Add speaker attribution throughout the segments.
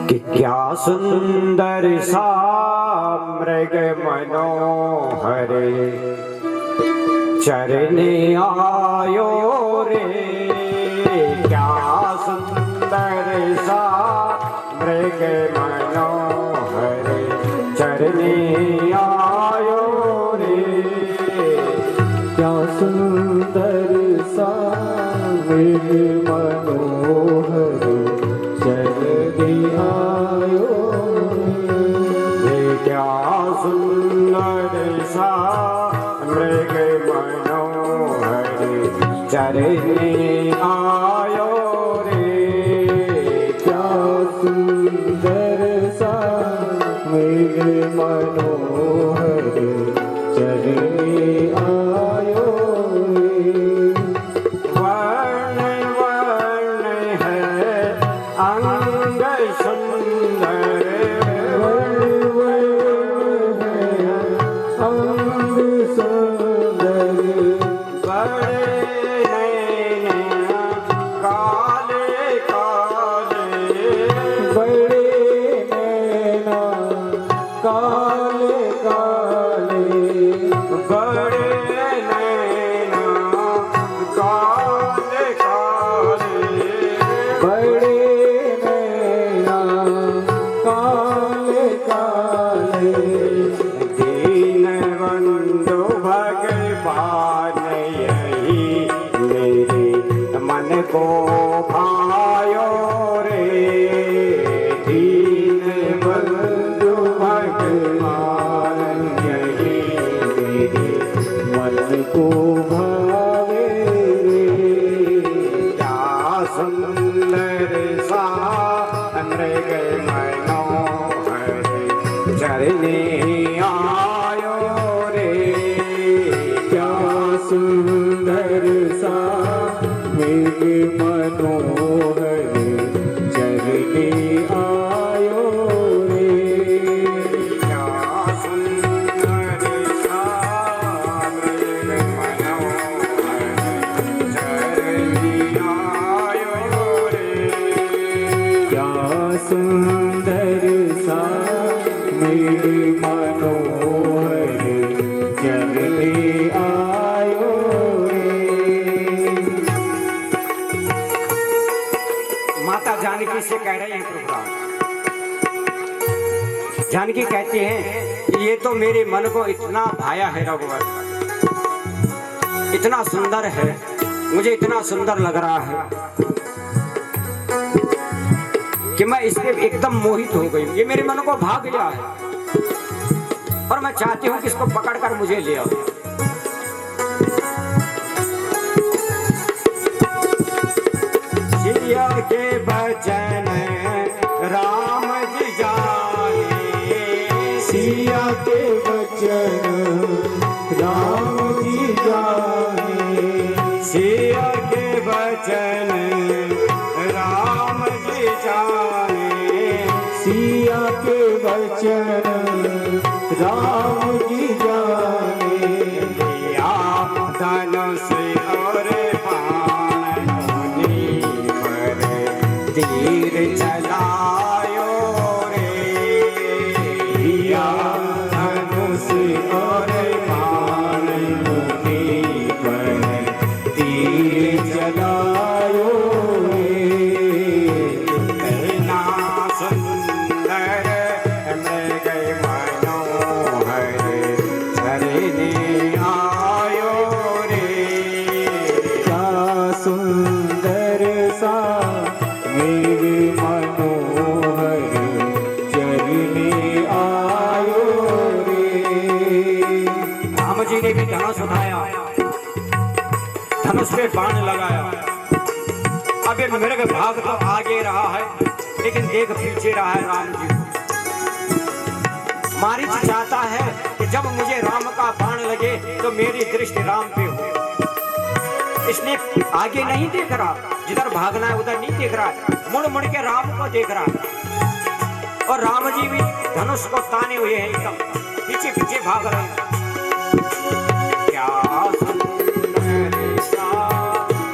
Speaker 1: कि क्या सुंदर सा मृग मनोहर चरने आयो रे। क्या सुंदर सा मृग मनोहर चरने आयो रे।
Speaker 2: क्या सुंदर सा मृग मनोहर चरने आयो रे।
Speaker 1: क्या सुंदर सा मृग मनोहर चरने आयो रे।
Speaker 2: क्या सुंदर सा मृग मनोहर चरने आयो रे।
Speaker 1: वर्ण वर्ण है अंग सुंदर,
Speaker 2: अंग सुंदर,
Speaker 1: बड़े नैन काले काले,
Speaker 2: बड़े नैना काले काले,
Speaker 1: बड़े नैन काले काले,
Speaker 2: बड़े नैना काले काले।
Speaker 1: दीन बंधु भगवान यही मेरे मन को भायो रे। दीन बंधु भगवान यही मेरे
Speaker 2: मन को भावे रे।
Speaker 1: क्या सुंदर सा मृग मनोहर चरने आयो रे।
Speaker 2: क्या सुंदर सा मृग मनोहर चरने आयो रे।
Speaker 1: क्या सुंदर सा मृग मनोहर चरने आयो रे।
Speaker 2: क्या सुंदर सा मृग मनोहर चरने आयो रे।
Speaker 1: माता जानकी से कह रहे हैं प्रभुराम। जानकी कहती हैं ये तो मेरे मन को इतना भाया है रघुवर, इतना सुंदर है, मुझे इतना सुंदर लग रहा है कि मैं इससे एकदम मोहित हो गई। ये मेरे मन को भाग गया है और मैं चाहती हूँ कि इसको पकड़कर मुझे ले आओ। सिया के बचन राम जी जाने,
Speaker 2: सिया के बचन राम जी जाने।
Speaker 1: सिया के बचन राम जी जाने।
Speaker 2: सिया के बचन राम जी जाने।
Speaker 1: लिया धनुष और बाण मुनि पर तीर चलायो रे। लिया धनुष और बाण मुनि पर तीर
Speaker 2: चलायो रे।
Speaker 1: इतना सुंदर मृग मनोहर चरने आयो रे।
Speaker 2: क्या सुंदर सा मृग मनोहर चरने आयो रे।
Speaker 1: राम जी ने भी धनुष उठाया, धनुष पे बाण लगाया। अब ये मृग भाग तो आगे रहा है लेकिन देख पीछे रहा है राम जी को। मारीच चाहता है कि जब मुझे राम का बाण लगे तो मेरी दृष्टि राम पे हो, इसलिए आगे नहीं देख रहा, जिधर भागना है उधर नहीं देख रहा है, मुड़ मुड़ के राम को देख रहा है। और राम जी भी धनुष को ताने हुए हैं, एकदम पीछे पीछे भाग रहे हैं। क्या सुंदर सा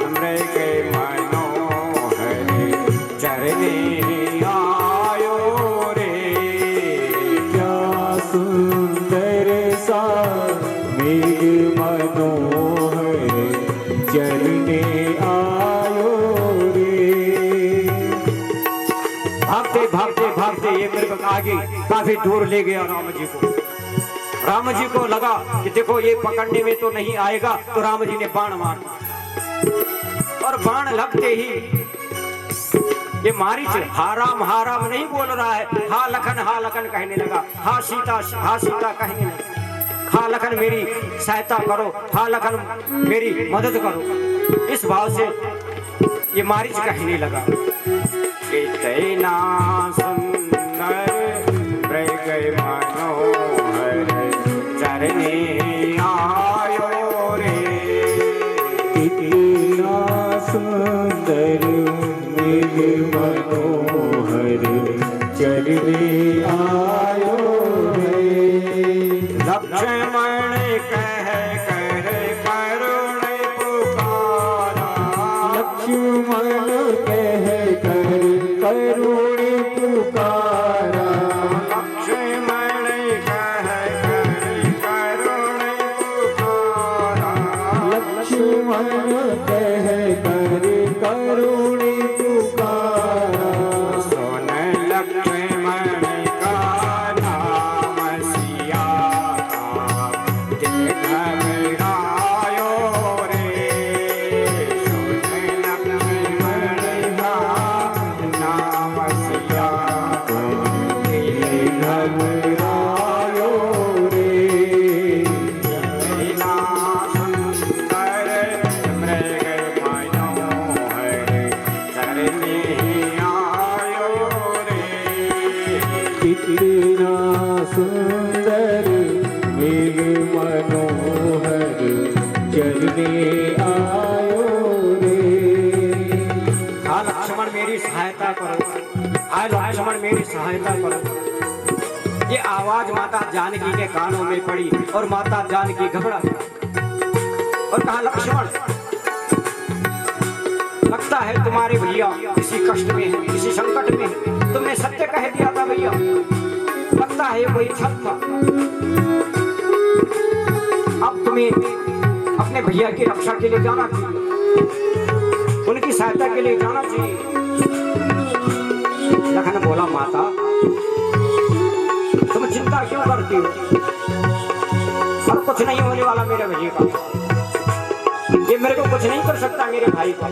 Speaker 1: मृग मनोहर चरने आयो आगे काफी दूर ले गया राम जी को। राम जी को लगा कि देखो ये पकड़ने में तो नहीं आएगा, तो राम जी ने बाण मार दिया। और बाण लगते ही ये मारीच हा राम नहीं बोल रहा है, हा लखन कहने लगा, हा सीता कहने लगा, हा लखन मेरी सहायता करो, हा लखन मेरी मदद करो। इस भाव से ये मारीच कहने लगा, इतना सुंदर मृग मनोहर चरने आयो रे,
Speaker 2: इतना सुंदर मृग मनोहर चरने आयो रे।
Speaker 1: लक्ष्मण कह कर करुण पुकारा,
Speaker 2: लक्ष्मण कह कर करुण पुकारा,
Speaker 1: लक्ष्मण कह कर करुण पुकारा,
Speaker 2: लक्ष्मण कह कर करुण पुकारा।
Speaker 1: सुन लक्ष्मण का नाम सिया का, दिल घबरायो रे। सुन लक्ष्मण का नाम सिया का, दिल
Speaker 2: घबरायो रे।
Speaker 1: इतना सुंदर मृग मनोहर चरने आयो रे।
Speaker 2: इतना सुंदर मृग मनोहर चरने आयो रे।
Speaker 1: हाँ लक्ष्मण मेरी सहायता करो, हाँ लक्ष्मण मेरी सहायता करो। ये आवाज माता जानकी के कानों में पड़ी और माता जानकी घबरा गई और कहा, लक्ष्मण लगता है तुम्हारे भैया किसी कष्ट में है, किसी संकट में है। तुमने सत्य कह दिया था भैया, लगता है कोई छल था। अब तुम्हें अपने भैया की रक्षा के लिए जाना चाहिए, उनकी सहायता के लिए जाना चाहिए। लखन बोला, माता तुम चिंता क्यों करती हो, और कुछ नहीं होने वाला मेरे भैया का, ये मेरे को कुछ नहीं कर सकता मेरे भाई का।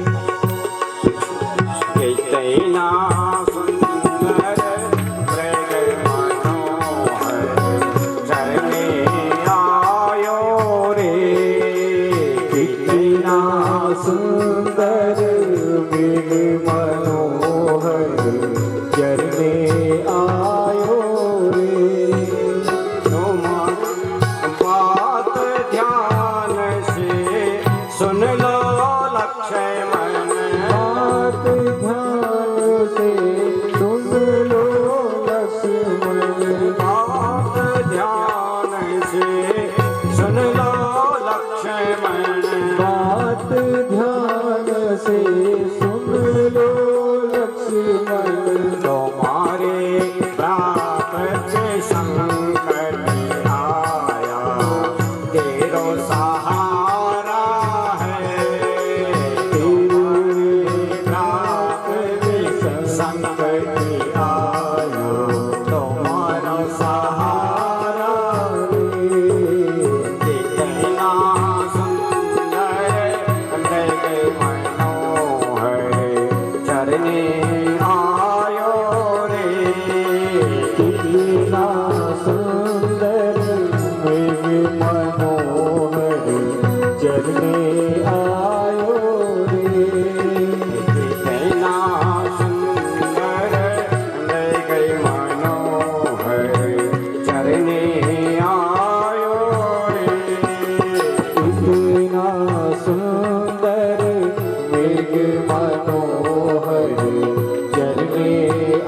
Speaker 1: इतना सुंदर मृग मनोहर चरने आयो रे,
Speaker 2: इतना सुंदर मृग मनोहर चरने आयो रे।
Speaker 1: तुम बात ध्यान से सुन लो लक्ष्मण,
Speaker 2: बात ध्यान से सुन लो लक्ष्मण,
Speaker 1: बात ध्यान से सुन लो लक्ष्मण।
Speaker 2: बात ध्यान से सुन लो लक्ष्मण।
Speaker 1: तुम्हारे प्राप्त संकट आया, तेरो सहारा है। तुम्हारे प्राप्त संकट आया, तुम्हारा सहारा है। इतना सुंदर मृग मनोहर चरने आयो रे।
Speaker 2: इतना सुंदर मृग मनोहर चरने आयो रे।
Speaker 1: इतना सुंदर मृग मनोहर चरने आयो रे।
Speaker 2: इतना सुंदर मृग मनोहर चरने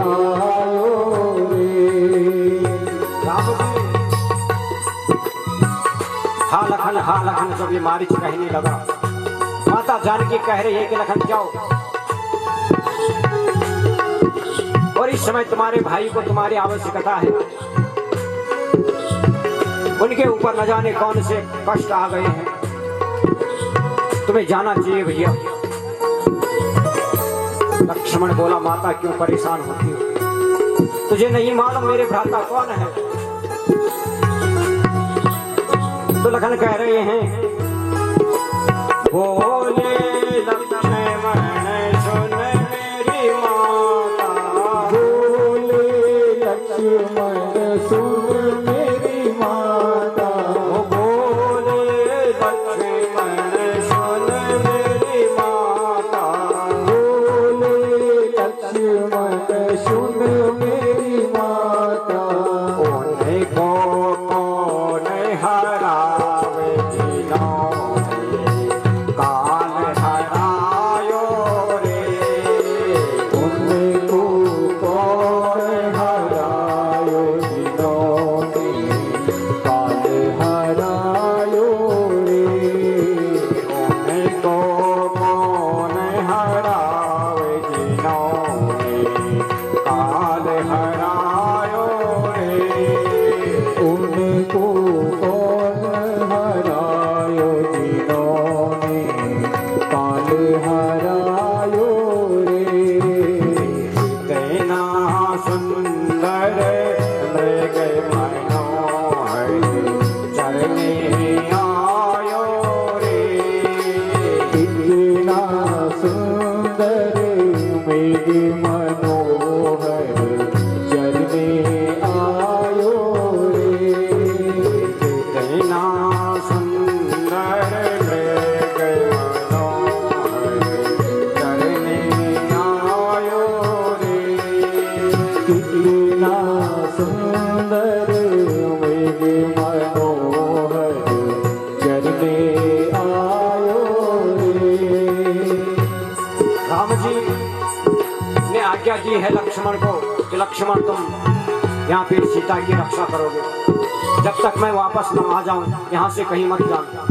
Speaker 2: आयो रे।
Speaker 1: हा लखन जब ये मारीच कहने लगा, माता जानकी कह रही है कि लखन जाओ, और इस समय तुम्हारे भाई को तुम्हारी आवश्यकता है। उनके ऊपर न जाने कौन से कष्ट आ गए हैं, तुम्हें जाना चाहिए भैया। लक्ष्मण बोला, माता क्यों परेशान होती हो, तुझे नहीं मालूम मेरे भ्राता कौन है? तो लखन कह रहे हैं, बोले लक्ष्मण सुन मेरी माता,
Speaker 2: बोले लक्ष्मण सुन मेरी माता,
Speaker 1: बोले लक्ष्मण सुन मेरी माता,
Speaker 2: बोले लक्ष्मण सुन मेरी माता।
Speaker 1: उन्हें को कौन हरावे जिन्होंने काल हरायो रे,
Speaker 2: उनको कौन हरायो जिन्होंने काल हरायो रे।
Speaker 1: उन्हें को कौन हरावे जिन्होंने काल हरायो रे,
Speaker 2: उनको कौन हरायो जिन्होंने काल हरायो रे।
Speaker 1: तेना सुंदर मृग मनोहर चरने आयो रे,
Speaker 2: इतना सुंदर मेघ मनोहर चलने आयो रे।
Speaker 1: तेना सुंदर मृग मनोहर चरने आयो रे,
Speaker 2: कितना सुंदर मेघ मनोहर चलने आयो रे।
Speaker 1: राम जी ने आज्ञा दी है लक्ष्मण को कि लक्ष्मण तुम यहाँ पे सीता की रक्षा करोगे, जब तक मैं वापस न आ जाऊं यहाँ से कहीं मत जाना।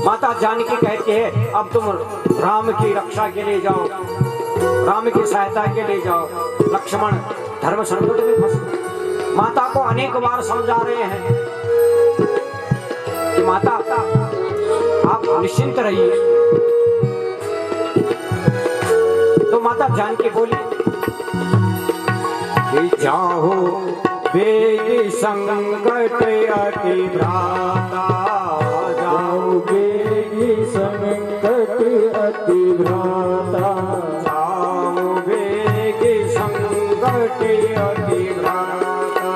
Speaker 1: माता जानकी कहती है अब तुम राम की रक्षा के लिए जाओ, राम की सहायता के लिए जाओ। लक्ष्मण धर्म संकट में फंसे। माता को अनेक बार समझा रहे हैं कि माता आप निश्चिंत रहिए। तो माता जानकी बोली कि जाओ वेग संकट अति भ्राता,
Speaker 2: जाओ वेगी संकट अति भ्राता,
Speaker 1: जाओ वेग संकट अति भ्राता,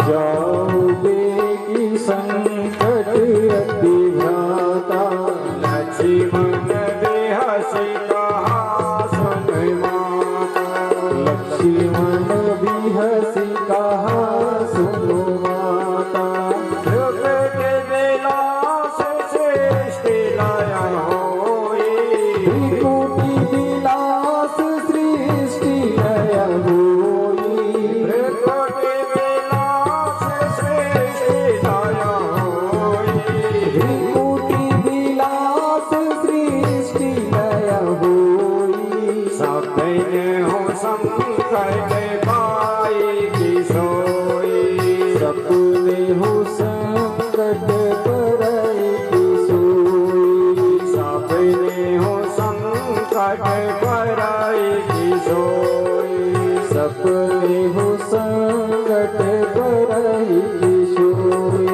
Speaker 2: जाओ वेगी संकट अति भ्राता।
Speaker 1: लक्ष्मण बेहसी कहा सुन माता,
Speaker 2: लक्ष्मण भी हंसी कहा सुनो माता।
Speaker 1: ध्रुव के विलास श्रेष्ठ लाया होई,
Speaker 2: त्रिपुटी विलास सृष्टि लय होई।
Speaker 1: ध्रुव के विलास श्रेष्ठ लाया होई,
Speaker 2: त्रिपुटी विलास सृष्टि लय होई।
Speaker 1: सपने हो संकट पाई की सोई,
Speaker 2: सपने हो संकट परई की सोई।
Speaker 1: सपने हो संकट पराई की सोई।
Speaker 2: सपने हो संकट परई की सोई।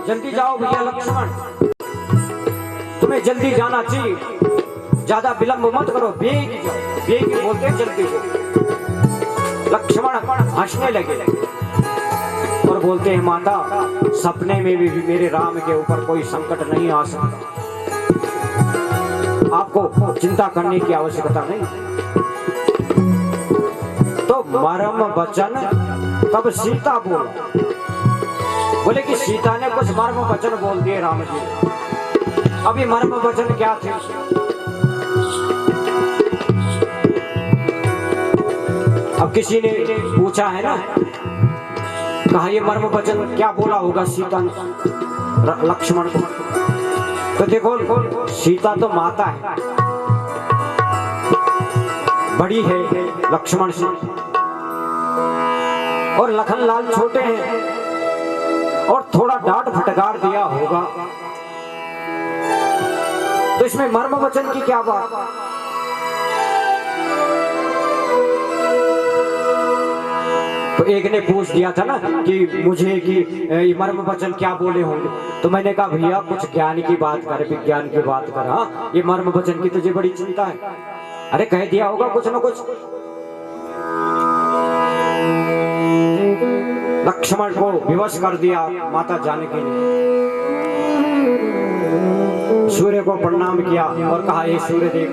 Speaker 1: जल्दी जाओ भैया लक्ष्मण, तुम्हें जल्दी जाना चाहिए, ज्यादा विलंब मत करो, बेग जाओ। बेग बोलते जल्दी जाओ। लक्ष्मण हंसने लगे और बोलते हैं माता सपने में भी मेरे राम के ऊपर कोई संकट नहीं आ सकता, आपको चिंता करने की आवश्यकता नहीं। तो मरम वचन तब सीता बोला, बोले कि सीता ने कुछ मर्म वचन बोल दिए राम जी। अभी मर्म वचन क्या थे? अब किसी ने पूछा है ना, कहा ये मर्म वचन क्या बोला होगा सीता ने लक्ष्मण को? तो देखो सीता तो माता है, बड़ी है लक्ष्मण से, और लखन लाल छोटे हैं और थोड़ा डांट फटकार दिया होगा, तो इसमें मर्म वचन की क्या बात? तो एक ने पूछ दिया था ना कि मुझे कि ये मर्म वचन क्या बोले होंगे, तो मैंने कहा भैया कुछ ज्ञान की बात कर, विज्ञान की बात कर। हाँ, ये मर्म वचन की तुझे बड़ी चिंता है। अरे कह दिया होगा कुछ ना कुछ। लक्ष्मण को विवश कर दिया माता जानकी ने। सूर्य को प्रणाम किया और कहा, हे सूर्यदेव,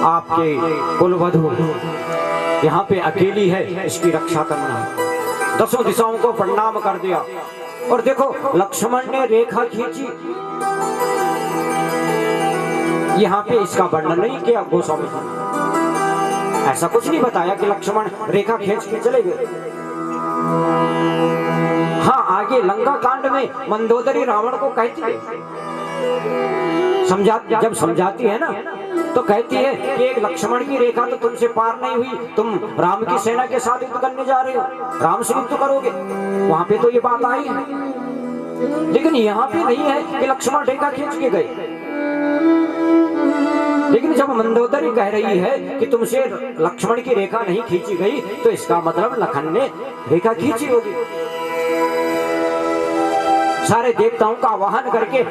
Speaker 1: आपके कुलवधु यहाँ पे अकेली है, इसकी रक्षा करना है। 10 दिशाओं को प्रणाम कर दिया। और देखो लक्ष्मण ने रेखा खींची, यहाँ पे इसका वर्णन नहीं किया गोस्वामी जी ने। ऐसा कुछ नहीं बताया कि लक्ष्मण रेखा खींच के चले गए। हाँ, आगे लंका कांड में मंदोदरी रावण को कहती है, जब समझाती है ना, तो कहती है कि एक लक्ष्मण की रेखा तो तुमसे पार नहीं हुई, तुम राम की सेना के साथ युद्ध करने जा रहे हो, राम से युद्ध करोगे। वहां पे तो ये बात आई है, लेकिन यहाँ पे नहीं है कि लक्ष्मण रेखा खींच के गए। लेकिन जब मंदोदरी कह रही है कि तुमसे लक्ष्मण की रेखा नहीं खींची गई, तो इसका मतलब लखन ने रेखा खींची होगी। सारे देवताओं का आवाहन करके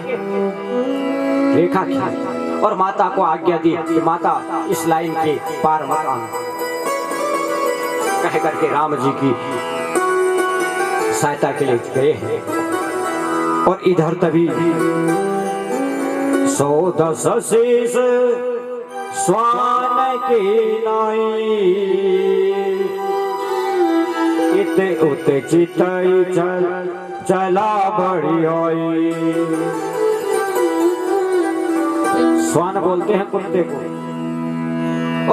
Speaker 1: रेखा खींची और माता को आज्ञा दी कि माता इस लाइन के पार मत आना, कह करके राम जी की सहायता के लिए गए हैं। और इधर तभी 110 शीश स्वान की नाई, इत उत चितई चला बड़ी आई। स्वान बोलते हैं कुत्ते को,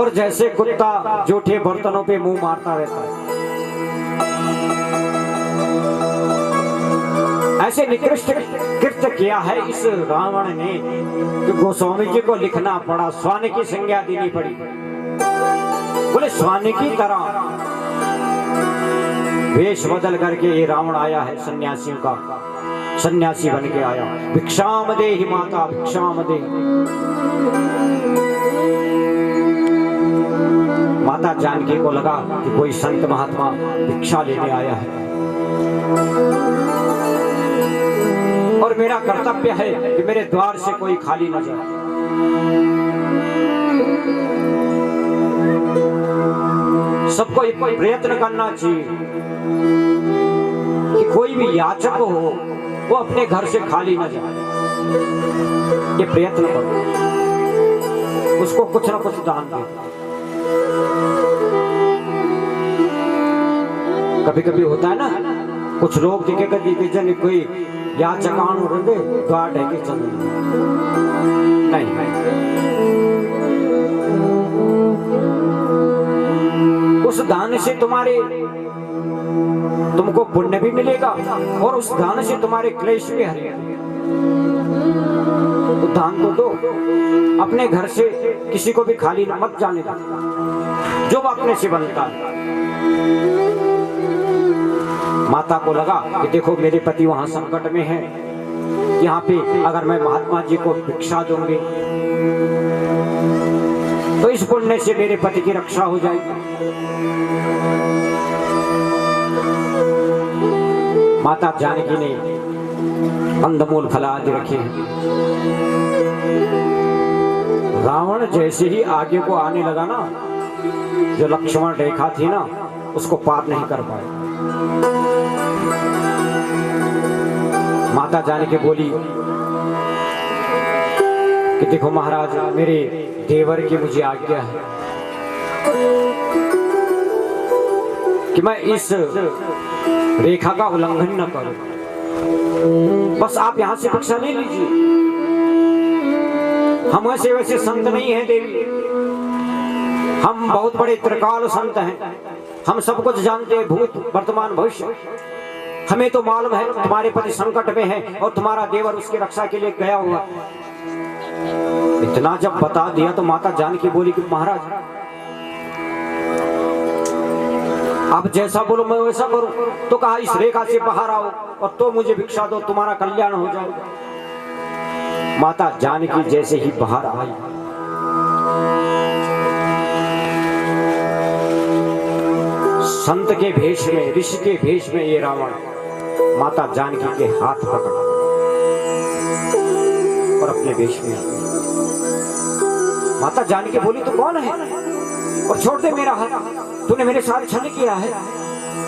Speaker 1: और जैसे कुत्ता जूठे बर्तनों पे मुंह मारता रहता है, ऐसे निकृष्ट कृत्य किया है इस रावण ने कि गोस्वामी जी को लिखना पड़ा, स्वान की संज्ञा देनी पड़ी। बोले स्वान की तरह वेश बदल करके ये रावण आया है, सन्यासियों का सन्यासी बन के आया। भिक्षाम देहि माता भिक्षाम देहि। माता जानकी को लगा कि कोई संत महात्मा भिक्षा लेने आया है, और मेरा कर्तव्य है कि मेरे द्वार से कोई खाली न जाए। सबको एक प्रयत्न करना चाहिए कि कोई भी याचक हो वो अपने घर से खाली न जाए। ये प्रयत्न करो, उसको कुछ ना कुछ दान दो। कभी कभी होता है ना, कुछ लोग दिखेगा कि जन कोई याचकान रंगे द्वार ढके चल नहीं, उस दान से तुमको पुण्य भी मिलेगा और उस दान से तुम्हारे क्लेश भी हरेंगे। तो दान तो दो, अपने घर से किसी को भी खाली मत जाने दो, जो अपने से बनता है। माता को लगा कि देखो मेरे पति वहां संकट में है, यहाँ पे अगर मैं महात्मा जी को भिक्षा दूंगी तो इस पुण्य से मेरे पति की रक्षा हो जाएगी। माता जानकी ने कंदमूल फल आदि रखे। रावण जैसे ही आगे को आने लगा ना, जो लक्ष्मण रेखा थी ना, उसको पार नहीं कर पाए। माता जानकी बोली कि देखो महाराज, मेरे देवर की मुझे आज्ञा है कि मैं इस रेखा का उल्लंघन न करूं, बस आप यहां से भिक्षा ले लीजिए। हम वैसे वैसे संत नहीं हैं देवी, हम बहुत बड़े त्रिकाल संत हैं, हम सब कुछ जानते हैं, भूत वर्तमान भविष्य। हमें तो मालूम है तुम्हारे पति संकट में है और तुम्हारा देवर उसकी रक्षा के लिए गया हुआ। इतना जब बता दिया तो माता जानकी बोली कि महाराज आप जैसा बोलो मैं वैसा करूं। तो कहा इस रेखा से बाहर आओ और तो मुझे भिक्षा दो, तुम्हारा कल्याण हो जाएगा। माता जानकी जैसे ही बाहर आई, संत के भेष में, ऋषि के भेष में ये रावण माता जानकी के हाथ पकड़ा और अपने भेष में। माता जानकी बोली तो कौन है और छोड़ दे मेरा हाथ, तूने मेरे साथ छल किया है।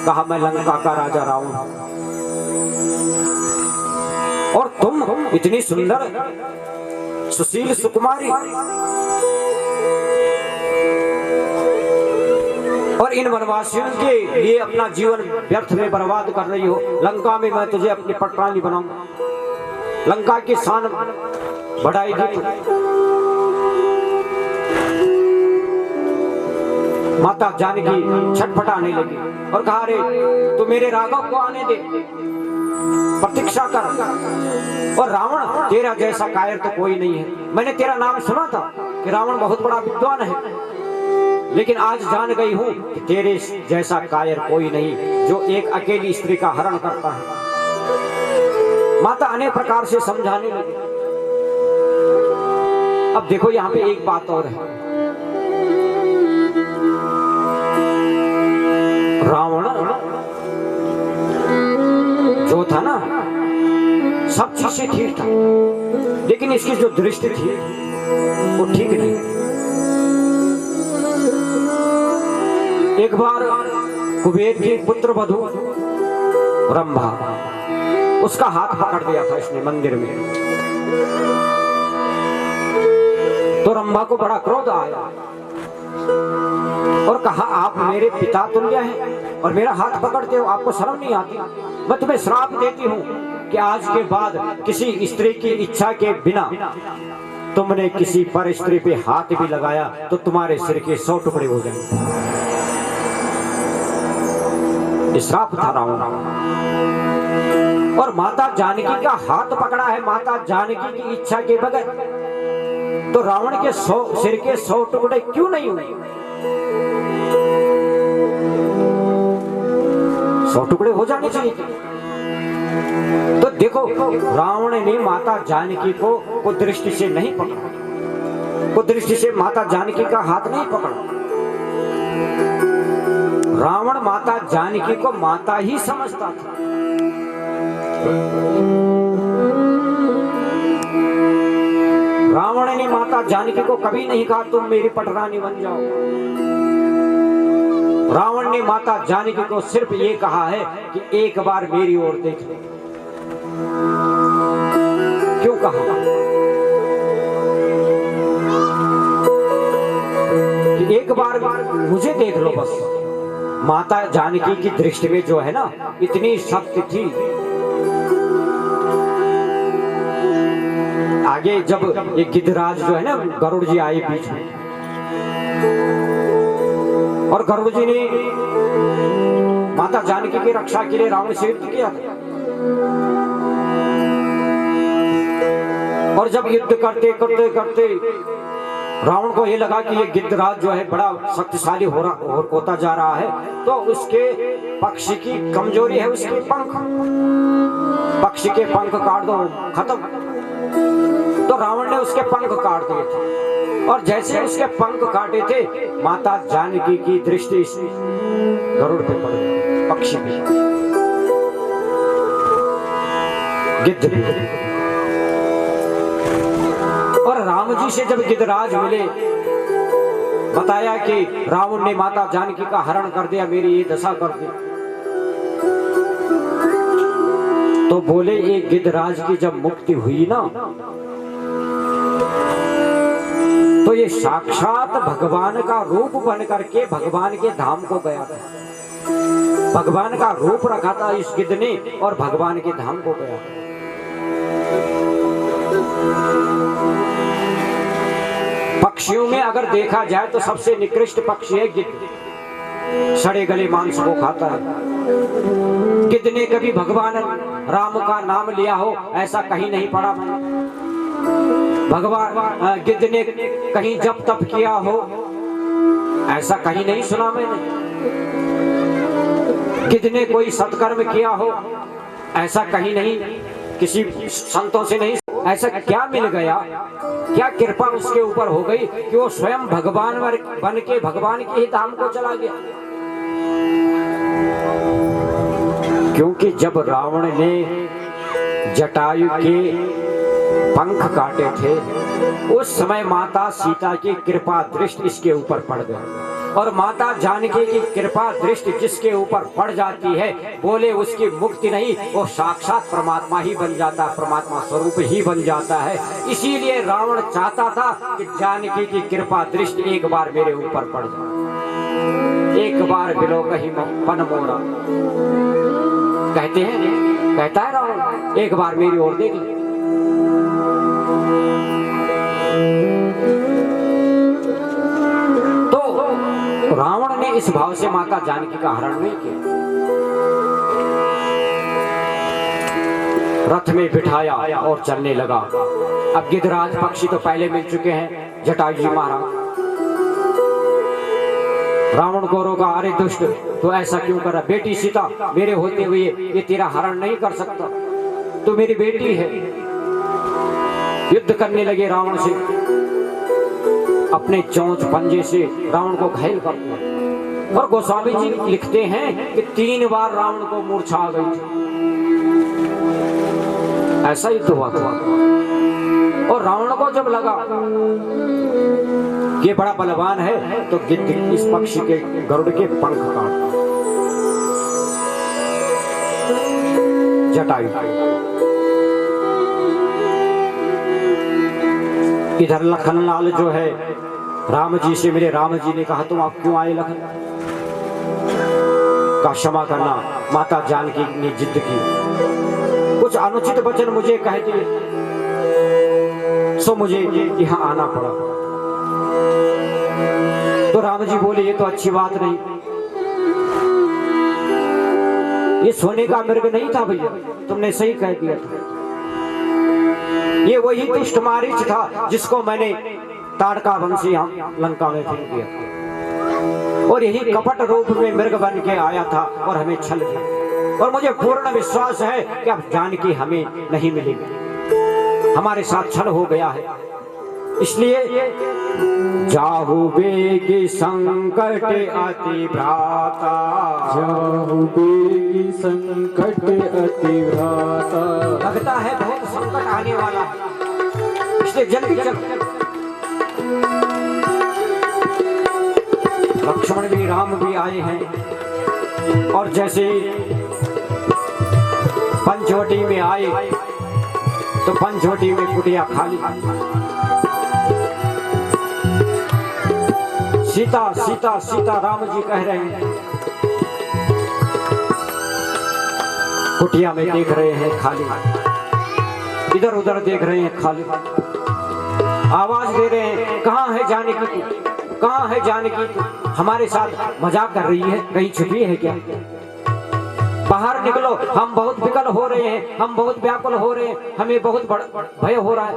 Speaker 1: कहा मैं लंका का राजा रावण और तुम इतनी सुंदर सुशील सुकुमारी और इन वनवासियों के लिए अपना जीवन व्यर्थ में बर्बाद कर रही हो। लंका में मैं तुझे अपनी पटरानी बनाऊंगा, लंका की शान बढ़ाएगी तू। माता जानकी छटपटाने लगी और कहा रे तू मेरे राघव को आने दे, प्रतीक्षा कर। और रावण तेरा जैसा कायर तो कोई नहीं है। मैंने तेरा नाम सुना था कि रावण बहुत बड़ा विद्वान है, लेकिन आज जान गई हूं कि तेरे जैसा कायर कोई नहीं जो एक अकेली स्त्री का हरण करता है। माता अनेक प्रकार से समझाने लगी। अब देखो यहाँ पे एक बात और है, रावण जो था ना सब चीजें ठीक था, लेकिन इसकी जो दृष्टि थी वो ठीक नहीं। एक बार कुबेर की पुत्र वधू रंभा, उसका हाथ पकड़ दिया था इसने मंदिर में। तो रंभा को बड़ा क्रोध आया और कहा आप मेरे पिता तुल्य हैं और मेरा हाथ पकड़ते हो, आपको शर्म नहीं आती? मैं तुम्हें श्राप देती हूँ कि आज के बाद किसी स्त्री की इच्छा के बिना तुमने किसी पर स्त्री पे हाथ भी लगाया तो तुम्हारे सिर के 100 टुकड़े हो जाएंगे। श्राप था रावण। और माता जानकी का हाथ पकड़ा है माता जानकी की इच्छा के बगैर, तो रावण के सिर के 100 टुकड़े क्यों नहीं हुए? 100 टुकड़े हो जाने चाहिए। तो देखो रावण ने माता जानकी को दृष्टि से नहीं पकड़ा, को दृष्टि से माता जानकी का हाथ नहीं पकड़ा। रावण माता जानकी को माता ही समझता था। रावण ने माता जानकी को कभी नहीं कहा तुम मेरी पटरानी बन जाओ। रावण ने माता जानकी को सिर्फ ये कहा है कि एक बार मेरी ओर देख ले। क्यों कहा? कि एक बार मुझे देख लो बस। माता जानकी की दृष्टि में जो है ना इतनी शक्ति थी। आगे जब एक गिद्धराज जो है ना गरुड़ जी आए बीच में, और गरुड़ जी ने माता जानकी की रक्षा के लिए रावण से युद्ध किया था। और जब युद्ध करते करते करते रावण को ये लगा कि ये गिद्धराज जो है बड़ा शक्तिशाली होता जा रहा है, तो उसके पक्षी की कमजोरी है उसके पंख, पक्षी के पंख काट दो खत्म। तो रावण ने उसके पंख काट दिए थे, और जैसे उसके पंख काटे थे माता जानकी की दृष्टि गरुड़ पे पड़ गई, पक्षी पे, गिद्ध पे। और राम जी से जब गिद्धराज मिले, बताया कि रावण ने माता जानकी का हरण कर दिया, मेरी ये दशा कर दी। तो बोले ये गिद्धराज की जब मुक्ति हुई ना, तो ये साक्षात भगवान का रूप बन करके भगवान के धाम को गया था। भगवान का रूप रखा था इस गिद्ध ने और भगवान के धाम को गया। पक्षियों में अगर देखा जाए तो सबसे निकृष्ट पक्षी है गिद्ध। सड़े गले मांस को खाता है। गिद्ध ने कभी भगवान राम का नाम लिया हो ऐसा कहीं नहीं पढ़ा मैंने। भगवान गिद्ध ने कहीं जप तप किया हो ऐसा कहीं नहीं सुना मैंने। गिद्ध ने कोई सत्कर्म किया हो ऐसा कहीं नहीं, किसी संतों से नहीं। ऐसा क्या मिल गया, क्या कृपा उसके ऊपर हो गई कि वो स्वयं भगवान बन के भगवान के ही धाम को चला गया। क्योंकि जब रावण ने जटायु के पंख काटे थे उस समय माता सीता की कृपा दृष्टि इसके ऊपर पड़ गई, और माता जानकी की कृपा दृष्टि जिसके ऊपर पड़ जाती है बोले उसकी मुक्ति नहीं, वो साक्षात परमात्मा ही बन जाता, परमात्मा स्वरूप ही बन जाता है। इसीलिए रावण चाहता था कि जानकी की कृपा दृष्टि एक बार मेरे ऊपर पड़ जाए, एक बार बिलो कहीं पन मोरा, कहते हैं, कहता है रावण, एक बार मेरी ओर देख ले। तो रावण ने इस भाव से माता जानकी का हरण नहीं किया, रथ में बिठाया और चलने लगा। अब गिद्धराज पक्षी तो पहले मिल चुके हैं जटायु जी महाराज। रावण को रोका, अरे दुष्ट तो ऐसा क्यों कर रहा, बेटी सीता मेरे होते हुए ये तेरा हरण नहीं कर सकता, तू मेरी बेटी है। युद्ध करने लगे रावण से, अपने चोंच पंजे से रावण को घायल कर दिया। और गोस्वामी जी लिखते हैं कि 3 बार रावण को मूर्छा आ गई थी, ऐसा ही तो हुआ था। और रावण को जब लगा कि बड़ा बलवान है तो गिद्ध इस पक्षी के गरुड़ के पंख काट जटायु। इधर लखनलाल जो है राम जी से मिले, राम जी ने कहा तुम आप क्यों आए लखन, का क्षमा करना, माता जानकी ने जिद की, कुछ अनुचित वचन मुझे कह दिए सो मुझे यहाँ आना पड़ा। तो राम जी बोले ये तो अच्छी बात नहीं, ये सोने का मृग नहीं था भैया, तुमने सही कह दिया था, ये वही दुष्ट मारीच था जिसको मैंने ताड़का वंशी लंका में फेंक दिया था, और यही कपट रूप में मृग बन के आया था और हमें छल दिया। और मुझे पूर्ण विश्वास है कि अब जानकी हमें नहीं मिलेगी, हमारे साथ छल हो गया है। इसलिए जाहु बेगी संकट अति भ्राता,
Speaker 2: जाहु बेगी संकट अति भ्राता,
Speaker 1: लगता है बहुत संकट आने वाला है, इसलिए जल्दी चलो। लक्ष्मण भी राम भी आए हैं, और जैसे पंचवटी में आए तो पंचवटी में कुटिया खाली, सीता सीता सीता राम जी कह रहे हैं, कुटिया में देख रहे हैं खाली, इधर उधर देख रहे हैं खाली, आवाज दे रहे हैं कहाँ है जानकी तू, कहाँ है जानकी तू, हमारे साथ मजाक कर रही है, कहीं छुपी है क्या, बाहर निकलो, हम बहुत विकल हो रहे हैं, हम बहुत व्याकुल हो रहे हैं, हमें बहुत भय हो रहा है।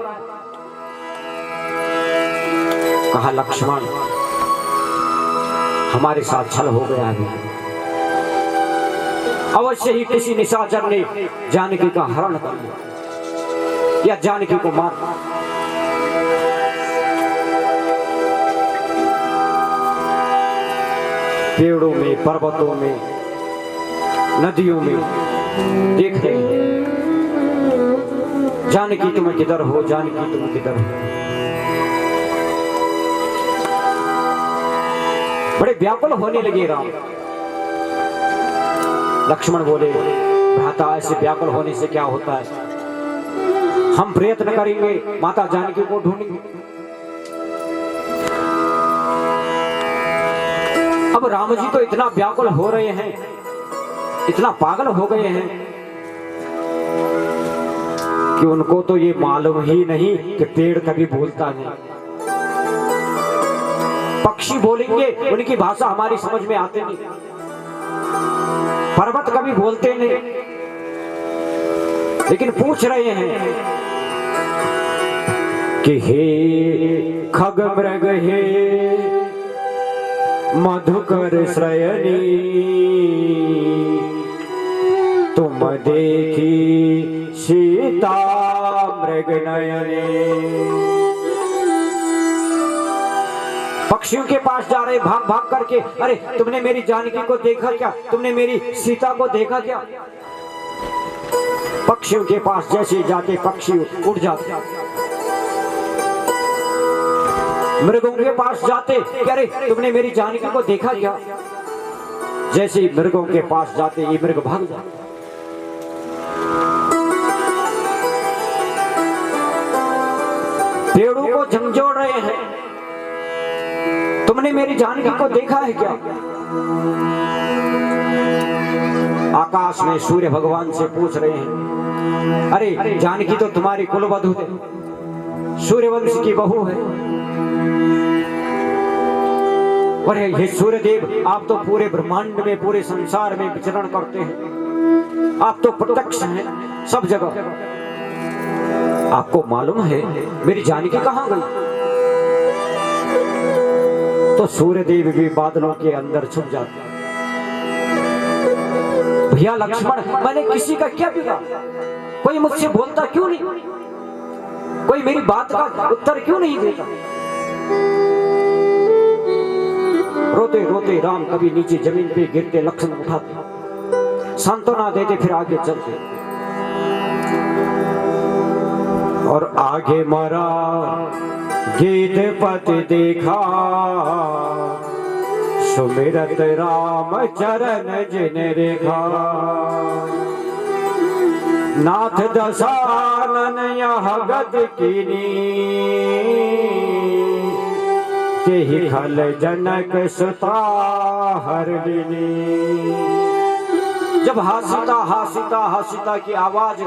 Speaker 1: कहा लक्ष्मण हमारे साथ छल हो गया है, अवश्य ही किसी निशाचर ने जानकी का हरण कर लिया या जानकी को मार। पेड़ों में, पर्वतों में, नदियों में देख रहे हैं जानकी तुम किधर हो, जानकी तुम किधर हो। बड़े व्याकुल होने लगे राम। लक्ष्मण बोले भ्राता ऐसे व्याकुल होने से क्या होता है, हम प्रयत्न करेंगे माता जानकी को ढूंढेंगे। अब राम जी तो इतना व्याकुल हो रहे हैं, इतना पागल हो गए हैं कि उनको तो ये मालूम ही नहीं कि पेड़ कभी बोलता नहीं, पक्षी बोलेंगे उनकी भाषा हमारी समझ में आते नहीं, पर्वत कभी बोलते नहीं, लेकिन पूछ रहे हैं कि हे खग मृग हे मधुकर श्रयनी, तुम देखी सीता मृग नयनी। पक्षियों के पास जा रहे भाग भाग करके, अरे तुमने मेरी जानकी को देखा क्या, तुमने मेरी सीता को देखा क्या। पक्षियों के पास जैसे जाते पक्षी उड़ जाते, मृगों के पास जाते कह रहे तुमने मेरी जानकी को देखा क्या? जैसे मृगों के पास जाते ये मृग भाग जाते। पेड़ों को झंझोड़ रहे हैं, तुमने मेरी जानकी को देखा है क्या? आकाश में सूर्य भगवान से पूछ रहे हैं, अरे जानकी तो तुम्हारी कुलवधू है, सूर्यवंश की बहू है। अरे हे सूर्यदेव, आप तो पूरे ब्रह्मांड में पूरे संसार में विचरण करते हैं, आप तो प्रत्यक्ष हैं सब जगह, आपको मालूम है मेरी जानकी कहाँ गई? तो सूर्यदेव भी बादलों के अंदर छुप जाते। भैया लक्ष्मण, मैंने किसी का क्या बिगाड़ा? कोई मुझसे बोलता क्यों नहीं? कोई मेरी बात का उत्तर क्यों नहीं देता? रोते रोते राम कभी नीचे जमीन पे गिरते, लक्ष्मण उठाते, सांत्वना देते, फिर आगे चलते। और आगे मरा गीधपति देखा, सुमिरत राम चरण जिन रेखा। नाथ दशानन यह गत कीनी, के खल जनक सुता हरदिनी। जब हासिता हासिता हासिता की आवाज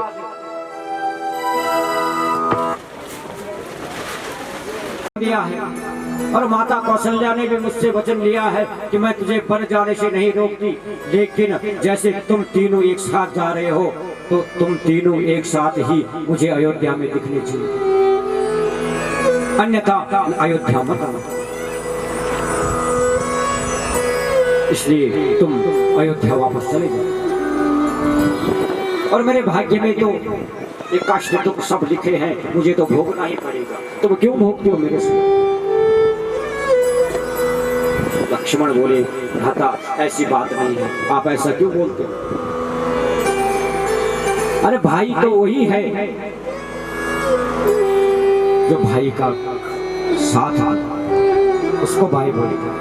Speaker 1: दिया है, और माता कौशल्या ने भी मुझसे वचन लिया है कि मैं तुझे वन जाने से नहीं रोकती, लेकिन जैसे तुम तीनों एक साथ जा रहे हो तो तुम तीनों एक साथ ही मुझे अयोध्या में दिखने चाहिए, अन्यथा अयोध्या मत आना। इसलिए तुम अयोध्या वापस चले जाओ। और मेरे भाग्य में तो ये कष्ट दुख सब लिखे हैं, मुझे तो भोगना ही पड़ेगा। तुम क्यों भोगते हो मेरे से? लक्ष्मण बोले, भ्राता ऐसी बात नहीं है, आप ऐसा क्यों बोलते हो? अरे भाई तो वही है जो भाई का साथ आता, उसको भाई बोलेगा,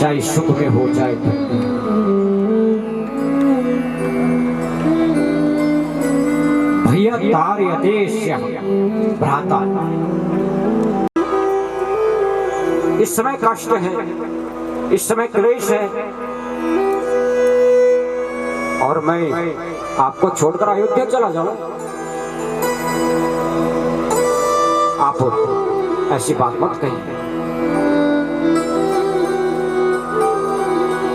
Speaker 1: चाहे सुख में हो चाहे दुख में। भैया तार आदेश भ्राता, इस समय कष्ट है, इस समय क्लेश है, और मैं आपको छोड़कर अयोध्या चला जाऊं? आप ऐसी बात मत कहिए।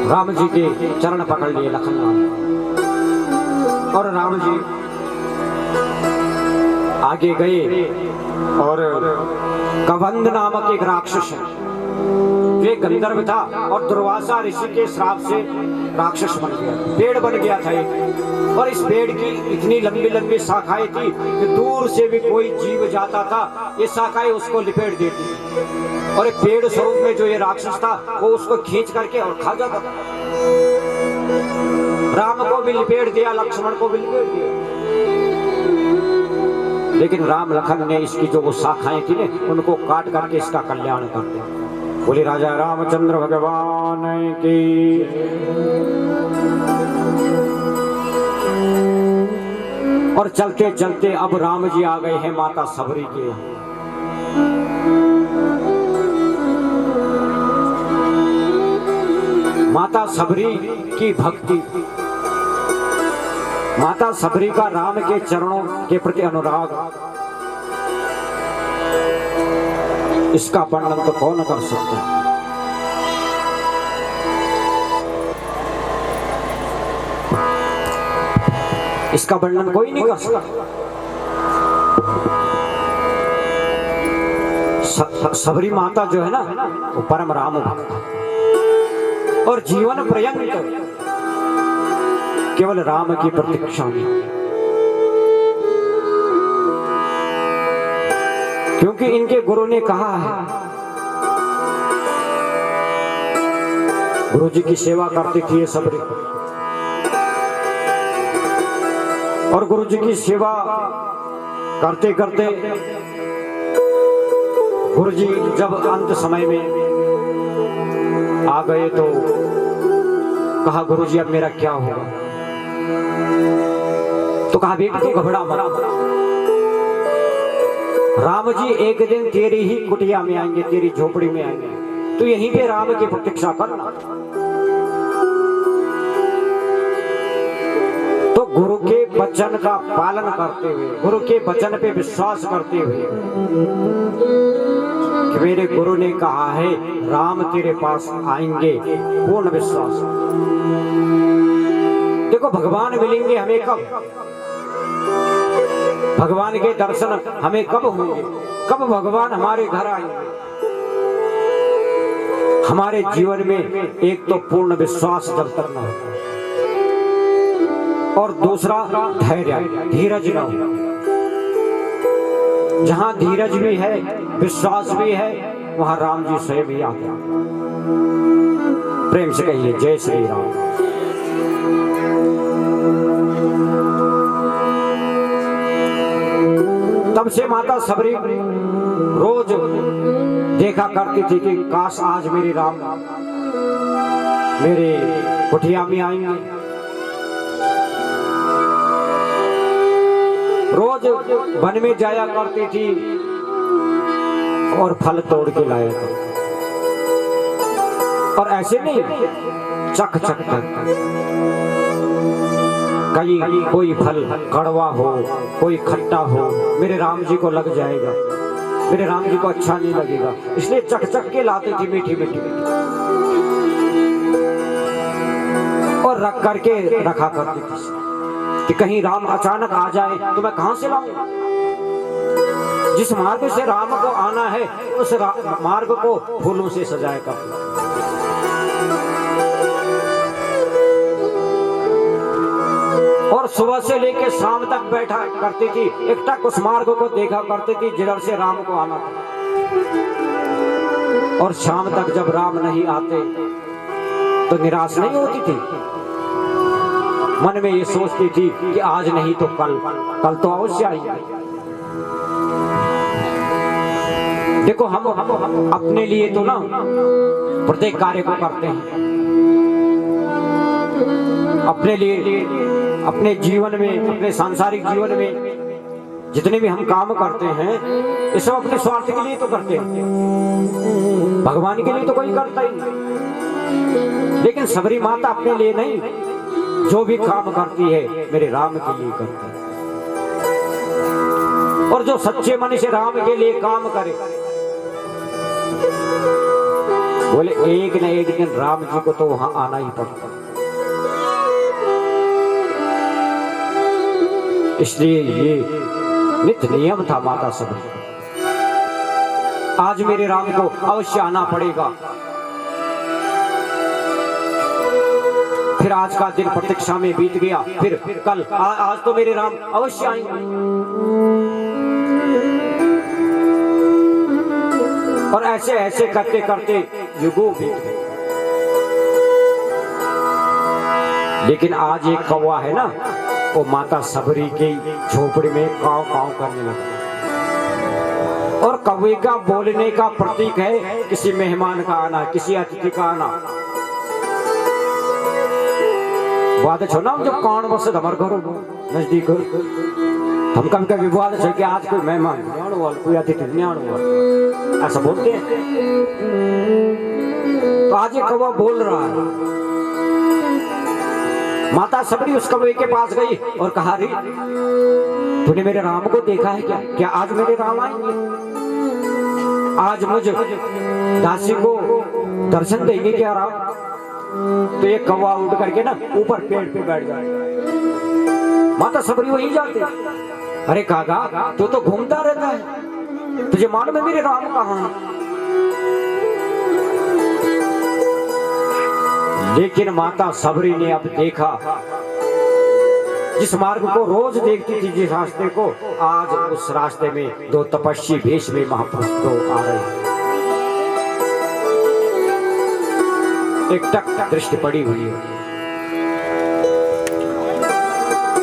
Speaker 1: राम जी के चरण पकड़ लिए लखनलाल, और राम जी आगे गए, और कबंध नामक एक राक्षस है, वे गंधर्व था और दुर्वासा ऋषि के श्राप से राक्षस बन गया, पेड़ बन गया था एक। और इस पेड़ की इतनी लंबी लंबी शाखाएं थी कि दूर से भी कोई जीव जाता था ये शाखाएं उसको लिपेट देती थी, और एक पेड़ स्वरूप में जो ये राक्षस था वो उसको खींच करके और खा जाता था। राम को भी लिपेट दिया, लक्ष्मण को भी लिपेट दिया, लेकिन राम लखन ने इसकी जो वो शाखाएं थी ने उनको काट करके इसका कल्याण कर दिया। बोले राजा रामचंद्र भगवान की। और चलते चलते अब राम जी आ गए हैं माता सबरी के यहाँ। माता सबरी की भक्ति, माता सबरी का राम के चरणों के प्रति अनुराग, इसका वर्णन तो कौन कर सकता है? इसका वर्णन कोई नहीं कर सकता। सबरी माता जो है ना वो परम राम भक्त और जीवन पर्यंत केवल राम की प्रतीक्षा में, क्योंकि इनके गुरु ने कहा है, गुरु जी की सेवा करती थी ये सबरी, और गुरु जी की सेवा करते करते गुरु जी जब अंत समय में आ गए तो कहा, गुरु जी अब मेरा क्या होगा? तो कहा, बेटा तू घबरा मत, राम जी एक दिन तेरी ही कुटिया में आएंगे, तेरी झोपड़ी में आएंगे, तो यहीं पे राम की प्रतीक्षा करना। तो गुरु के वचन का पालन करते हुए, गुरु के वचन पे विश्वास करते हुए कि मेरे गुरु ने कहा है राम तेरे पास आएंगे, पूर्ण विश्वास। देखो भगवान मिलेंगे हमें कब? भगवान के दर्शन हमें कब होंगे? कब भगवान हमारे घर आएंगे? हमारे जीवन में एक तो पूर्ण विश्वास जब तक न हो, और दूसरा धैर्य, धीरज न हो। जहां धीरज भी है, विश्वास भी है, वहां राम जी स्वयं भी आते हैं। प्रेम से कहिए जय श्री राम। तब से माता सबरी रोज देखा करती थी कि काश आज मेरे राम मेरे कुटिया में आएंगे। रोज वन में जाया करती थी और फल तोड़ के लाया करती, और ऐसे नहीं चक चक कर, कहीं कोई फल कड़वा हो, कोई खट्टा हो, मेरे राम जी को लग जाएगा, मेरे राम जी को अच्छा नहीं लगेगा, इसलिए चक चक के लाते थी मीठी मीठी मीठी, और रख करके रखा करती थी कि कहीं राम अचानक आ जाए तो मैं कहां से लाऊंगा। जिस मार्ग से राम को आना है उस मार्ग को फूलों से सजाया करती। और सुबह से लेकर शाम तक बैठा करती थी, एकटक उस मार्ग को देखा करती थी जिधर से राम को आना था। और शाम तक जब राम नहीं आते तो निराश नहीं होती थी, मन में ये सोचती थी कि आज नहीं तो कल, कल तो अवश्य आएंगे। देखो हम अपने लिए तो ना प्रत्येक कार्य को करते हैं, अपने लिए, अपने जीवन में, अपने सांसारिक जीवन में जितने भी हम काम करते हैं ये सब अपने स्वार्थ के लिए तो करते हैं, भगवान के लिए तो कोई करता ही नहीं। लेकिन सबरी माता अपने लिए नहीं, जो भी काम करती है मेरे राम के लिए करती है। और जो सच्चे मन से राम के लिए काम करे, बोले एक न एक दिन राम जी को तो वहां आना ही पड़ता। इसलिए ये नित्य नियम था माता सबरी, आज मेरे राम को अवश्य आना पड़ेगा। फिर आज का दिन प्रतीक्षा में बीत गया, फिर कल आज तो मेरे राम अवश्य आएंगे। और ऐसे ऐसे करते करते युगों बीत गए। लेकिन आज एक कौवा है ना, वो माता सबरी की झोपड़ी में काव काव करने लगा। और कौवे का बोलने का प्रतीक है किसी मेहमान का आना, किसी अतिथि का आना। बात छो ना जब कौन बस हमारे घर नजदीक हम कभी कभी बात है कि आज कोई मेहमान कोई अतिथि ऐसा बोलते हैं। तो आज ये कौवा बोल रहा है। माता सबरी उस कौवे के पास गई और कहा, रे तूने मेरे राम को देखा है क्या? क्या आज मेरे राम आएंगे? आज मुझ दासी को दर्शन देंगे क्या राम? तो ये कौवा उठ करके ना ऊपर पेड़ पे बैठ जाए। माता सबरी वहीं जाते। अरे कागा तू तो घूमता रहता है, तुझे मालूम है मेरे राम कहाँ है? लेकिन माता सबरी ने अब देखा, जिस मार्ग को रोज देखती थी, जिस रास्ते को, आज उस रास्ते में दो तपस्वी वेश में महापुरुष तो आ रहे हैं। एक टक दृष्टि पड़ी हुई है।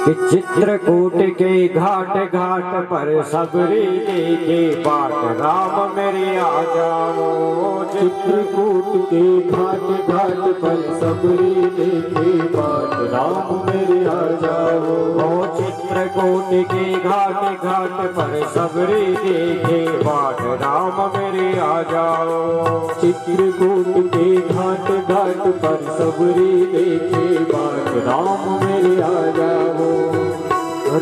Speaker 1: कि चित्रकूट के घाट घाट पर सबरी देखे बाट राम मेरे आ जाओ।
Speaker 2: चित्रकूट के घाट घाट पर सबरी देखे बाट राम मेरे आ जाओ।
Speaker 1: ओ चित्रकूट के घाट घाट पर सबरी देखे बाट राम मेरे आ जाओ।
Speaker 2: चित्रकूट के घाट घाट पर सबरी देखे बाट राम मेरे आ जाओ।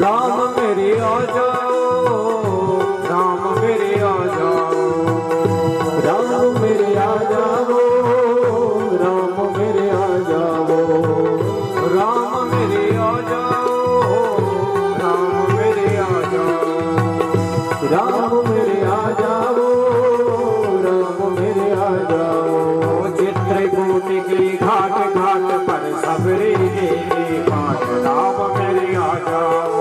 Speaker 1: राम मेरे आ जाओ, राम मेरे आ जाओ,
Speaker 2: राम मेरे आ जाओ, राम मेरे आ जाओ,
Speaker 1: राम मेरे आ जाओ, राम मेरे आ जाओ,
Speaker 2: राम मेरे आ जाओ, राम मेरे आ जाओ।
Speaker 1: चित्रकूट के घाट घाट पर सबरी देखे बाट राम मेरे आ जाओ।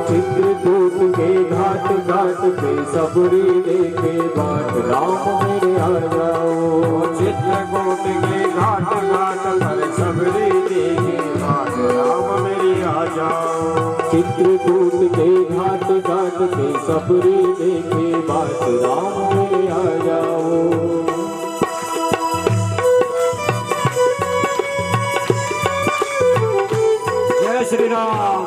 Speaker 2: चित्रकूट के घाट घाट पे सबरी देखे बाट राम मेरे आ जाओ।
Speaker 1: चित्रकूट के घाट घाट पर सबरी देखे बाट राम मेरे आ जाओ।
Speaker 2: चित्रकूट के घाट घाट पे सबरी देखे बाट राम मेरे आ जाओ।
Speaker 1: जय श्री राम।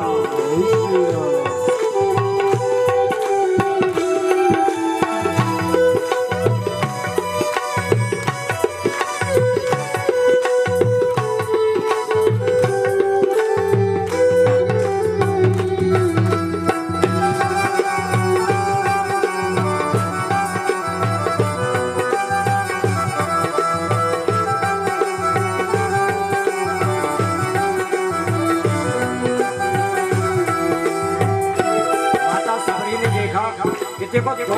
Speaker 1: देखो देखो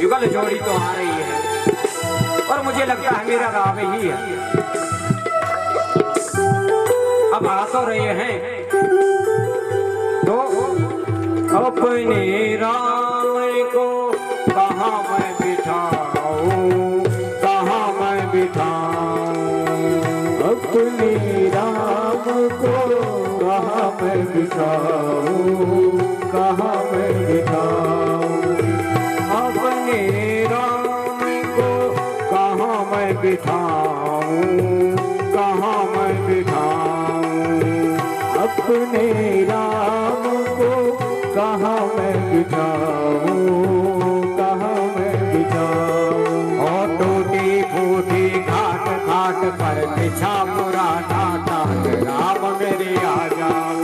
Speaker 1: युगल जोड़ी तो आ रही है और मुझे लगता है मेरा राम ही है। अब आ तो रहे हैं तो अपने राम को कहाँ मैं बिठाऊं, कहाँ मैं बिठाऊं।
Speaker 2: अपने राम को कहाँ मैं बिठाऊं, कहाँ मैं बिठाऊं।
Speaker 1: अपने राम को कहाँ मैं बिठाऊं, कहाँ मैं बिठाऊं।
Speaker 2: अपने राम को कहाँ मैं बिठाऊं, कहाँ मैं बिठाऊं।
Speaker 1: और टूटी फूटी घाट घाट पर बिछा पुराना टाट राम मेरे आ जाओ।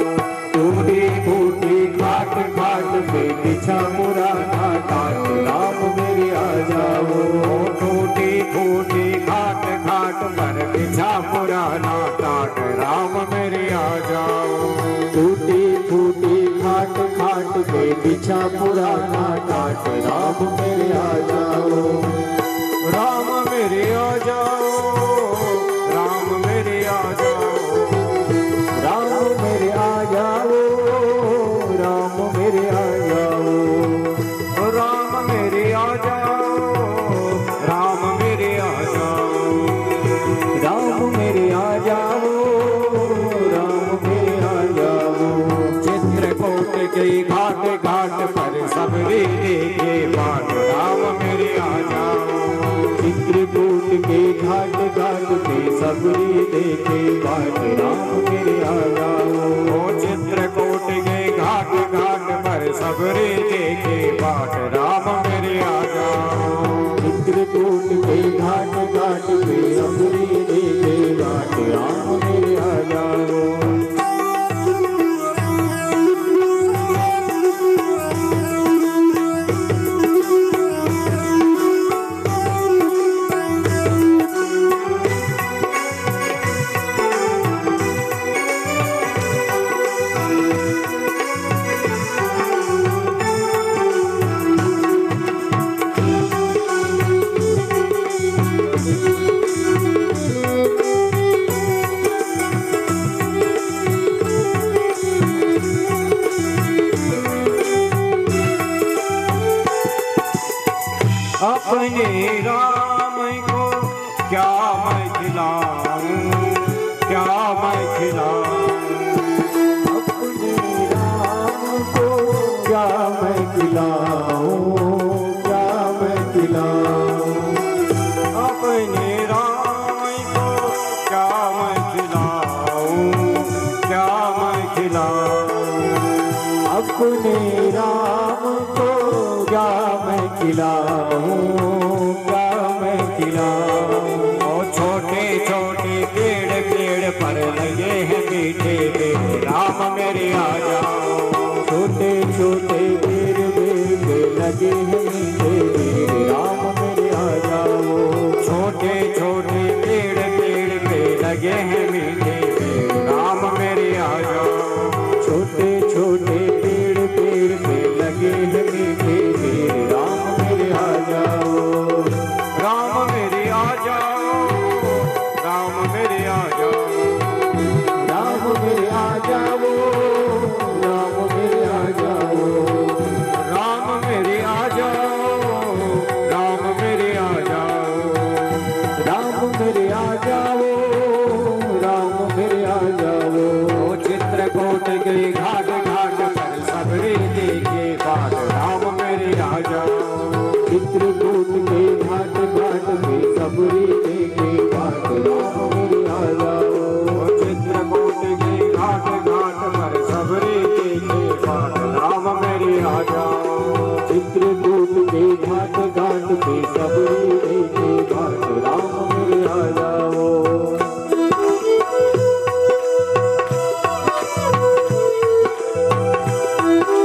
Speaker 2: टूटी फूटी घाट घाट पे बिछा पुराना टाट राम मेरे आ जाओ।
Speaker 1: टूटी फूटी घाट घाट पर बिछा पुराना टाट राम मेरे आ जाओ।
Speaker 2: टूटी फूटी घाट घाट पे बिछा पुराना टाट राम मेरे आ जाओ।
Speaker 1: राम मेरे आ जाओ, राम मेरे आ जाओ,
Speaker 2: राम मेरे आ जाओ, राम मेरे आ जाओ,
Speaker 1: राम मेरे आ जाओ, राम मेरे आ जाओ,
Speaker 2: राम मेरे आ जाओ, राम मेरे आ जाओ।
Speaker 1: चित्रकूट के घाट घाट पर सबरी देखे बाट राम मेरे आ जाओ।
Speaker 2: चित्रकूट के घाट घाट पे सबरी देखे बाट राम मेरे आ जाओ।
Speaker 1: चित्रकूट के घाट घाट पर सबरी देखे बाट राम मेरे आ जाओ।
Speaker 2: चित्रकूट के घाट घाट पे सबरी देखे बाट राम मेरे आ जाओ।
Speaker 1: अपने राम को क्या मैं खिलाऊं, क्या मैं खिलाऊं।
Speaker 2: राम।
Speaker 1: ओ छोटे छोटे पेड़ पेड़ पर लगे हैं मीठे पेड़ राम मेरे आ जाओ।
Speaker 2: छोटे छोटे पेड़ पेड़ पे लगे हैं मीठे पेड़ राम मेरे आ जाओ।
Speaker 1: छोटे छोटे पेड़ पेड़ पे लगे हैं मीठे पेड़ राम मेरे आ जाओ।
Speaker 2: छोटे छोटे पेड़ पेड़ पे लगे हैं मीठे पेड़ राम मेरे आ जाओ।
Speaker 1: राम मेरे आ जाओ। राम मेरे आ जाओ।
Speaker 2: राम मेरे आ जाओ। राम मेरे आ जाओ।
Speaker 1: राम मेरे आ जाओ। राम मेरे आ जाओ।
Speaker 2: राम मेरे आ जाओ। राम मेरे आ जाओ।
Speaker 1: ओ चित्रकूट के घाट घाट पर सबरे देखे बाट राम मेरे आ जाओ।
Speaker 2: चित्रकूट के घाट घाट पे सबरी देखे बाट राम मेरे आ जाओ।
Speaker 1: ओ चित्रकूट के घाट घाट पर सबरे देखे बाट राम मेरे आ जाओ।
Speaker 2: चित्रकूट के घाट घाट पे सबरी देखे बाट राम मेरे आ जाओ।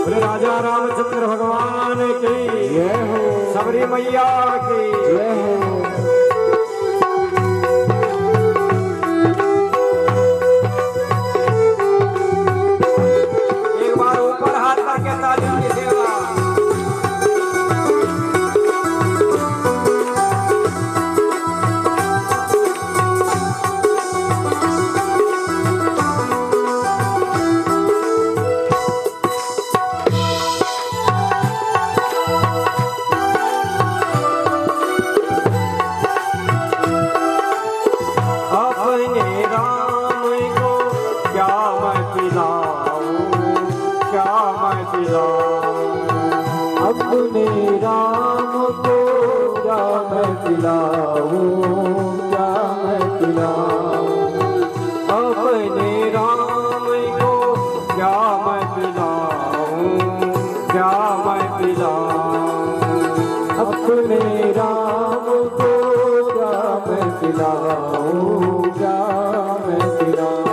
Speaker 1: बोले राजा रामचंद्र भगवान की
Speaker 2: जय हो।
Speaker 1: सबरी मैया की
Speaker 2: जय हो।
Speaker 1: एक बार ऊपर हाथ करके ताली की सेवा। अपने राम को क्या मैं पिलाऊं, क्या मैं पिलाऊं।
Speaker 2: अपने राम को क्या मैं पिलाऊं, क्या मैं पिलाऊं।
Speaker 1: अपने राम को क्या मैं पिलाऊं, क्या मैं पिलाऊं।
Speaker 2: अपने राम को क्या मैं पिलाऊं, क्या मैं पिलाऊं।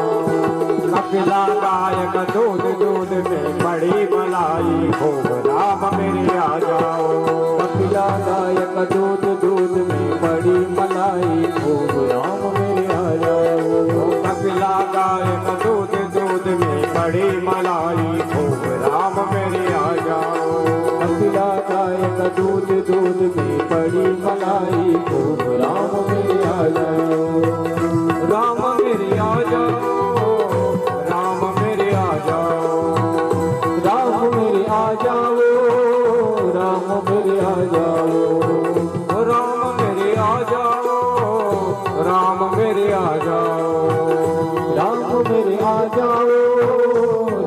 Speaker 1: कपिला गायक दूध दूध में बड़ी मलाई खूब राम मेरे आ जाओ।
Speaker 2: कपिला गायक दूध दूध में बड़ी मलाई खूब राम मेरे आ जाओ।
Speaker 1: कपिला गायक दूध दूध में बड़ी मलाई खूब राम मेरे आ जाओ।
Speaker 2: कपिला गायक दूध दूध में बड़ी मलाई खूब राम मेरे आ जाओ।
Speaker 1: राम मेरे आ जाओ। राम मेरे आ जाओ।
Speaker 2: राम मेरे आ जाओ। राम मेरे आ जाओ।
Speaker 1: राम मेरे आ जाओ। राम मेरे आ जाओ।
Speaker 2: राम मेरे आ जाओ।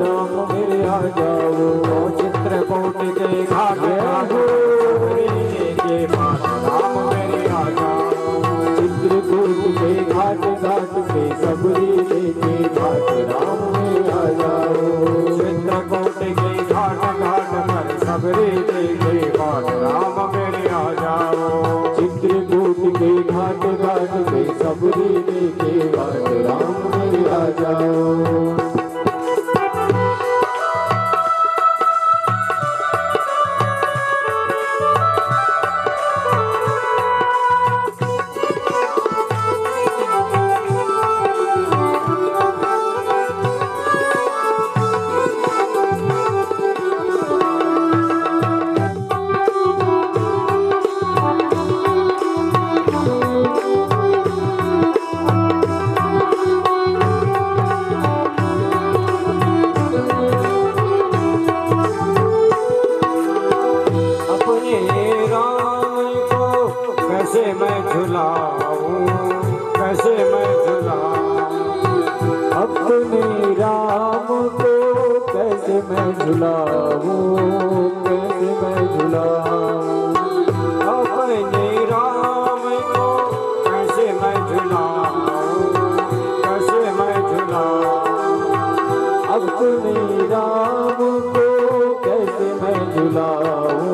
Speaker 2: राम मेरे आ जाओ।
Speaker 1: ओ चित्रकूट के घाट घाट के पास राम मेरे आ जाओ।
Speaker 2: चित्रकूट के घाट घाट पे सबरी लेके घाट राम मेरे आ जाओ।
Speaker 1: चित्रकूट के घाट घाट पर सबरे देखे बाट राम मेरे आ जाओ।
Speaker 2: चित्रकूट के घाट घाट पे सबरी लेके घाट राम मेरे आ जाओ। अपने राम को कैसे मैं झुलाऊं, कैसे मैं झुलाऊं।
Speaker 1: अपने राम को कैसे मैं झुलाऊं, कैसे मैं झुलाऊं।
Speaker 2: अपने राम को कैसे मैं झुलाऊं,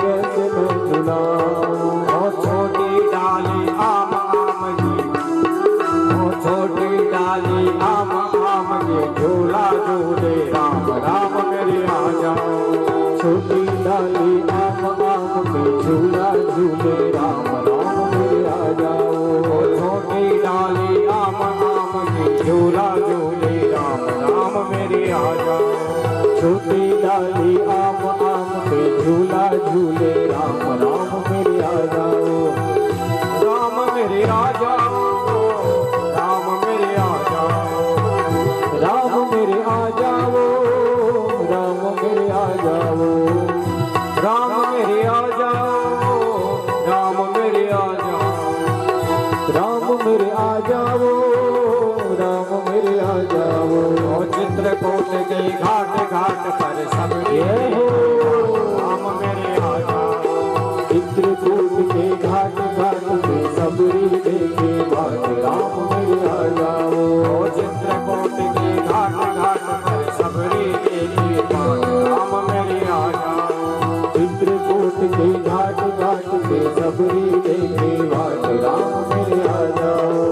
Speaker 2: कैसे मैं झुलाऊं।
Speaker 1: और छोटी डाल
Speaker 2: मेरे आ जाओ, राम मेरे आ जाओ, राम मेरे आ जाओ।
Speaker 1: ओ चित्रकूट के घाट घाट पर सबरी
Speaker 2: हो
Speaker 1: राम मेरे आ जाओ।
Speaker 2: चित्रकूट के घाट घाट पे सबरी देखे बाट, राम मेरे आ जाओ।
Speaker 1: ओ चित्रकूट के घाट घाट पर सबरी देखे बाट, राम मेरे आ जाओ।
Speaker 2: चित्रकूट के घाट घाट पे सबरी देखे बाट, राम मेरे आ जाओ।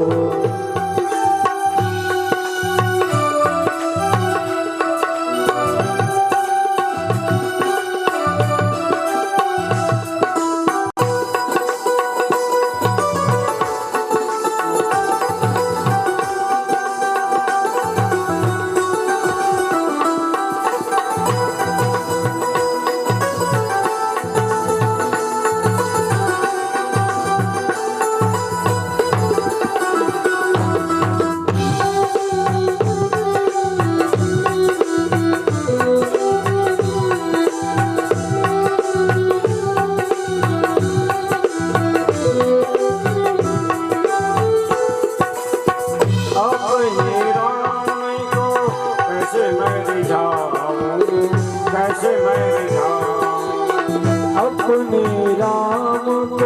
Speaker 2: अपने राम को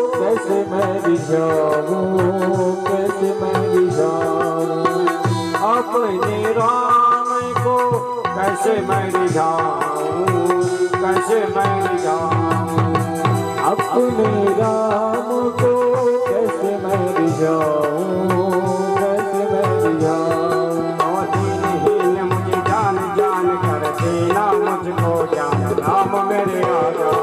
Speaker 2: कैसे मैं रिझाऊं, कैसे मैं रिझाऊं।
Speaker 1: अपने राम को कैसे मैं रिझाऊं, कैसे मैं रिझाऊं।
Speaker 2: अपने राम को कैसे मैं रिझाऊं, कैसे मैं रिझाऊं।
Speaker 1: और दीनहीन मुझे जान जान कर देना मुझको जान, राम मेरे आ जाओ।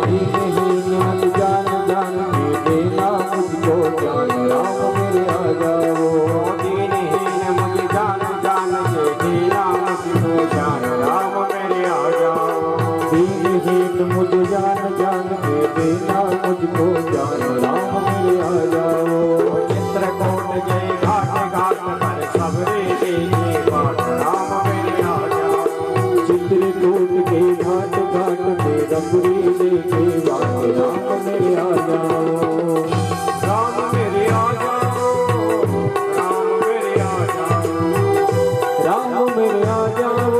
Speaker 2: दीनहीन मुझे जान जान के देना मुझको जान, राम मेरे आ जाओ।
Speaker 1: ओ दीनहीन मुझे जान जान के देना मुझको जान, राम मेरे आ जाओ।
Speaker 2: दीनहीन मुझे जान जान के देना मुझको जान, राम मेरे आ जाओ।
Speaker 1: चित्रकूट के घाट घाट पर सबरी देखे बाट, राम मेरे आ जाओ।
Speaker 2: चित्रकूट के घाट घाट पे सबरी देखे बाट, राम मेरे आ जाओ।
Speaker 1: राम मेरे आ जाओ, राम मेरे आ जाओ।
Speaker 2: राम मेरे आ जाओ,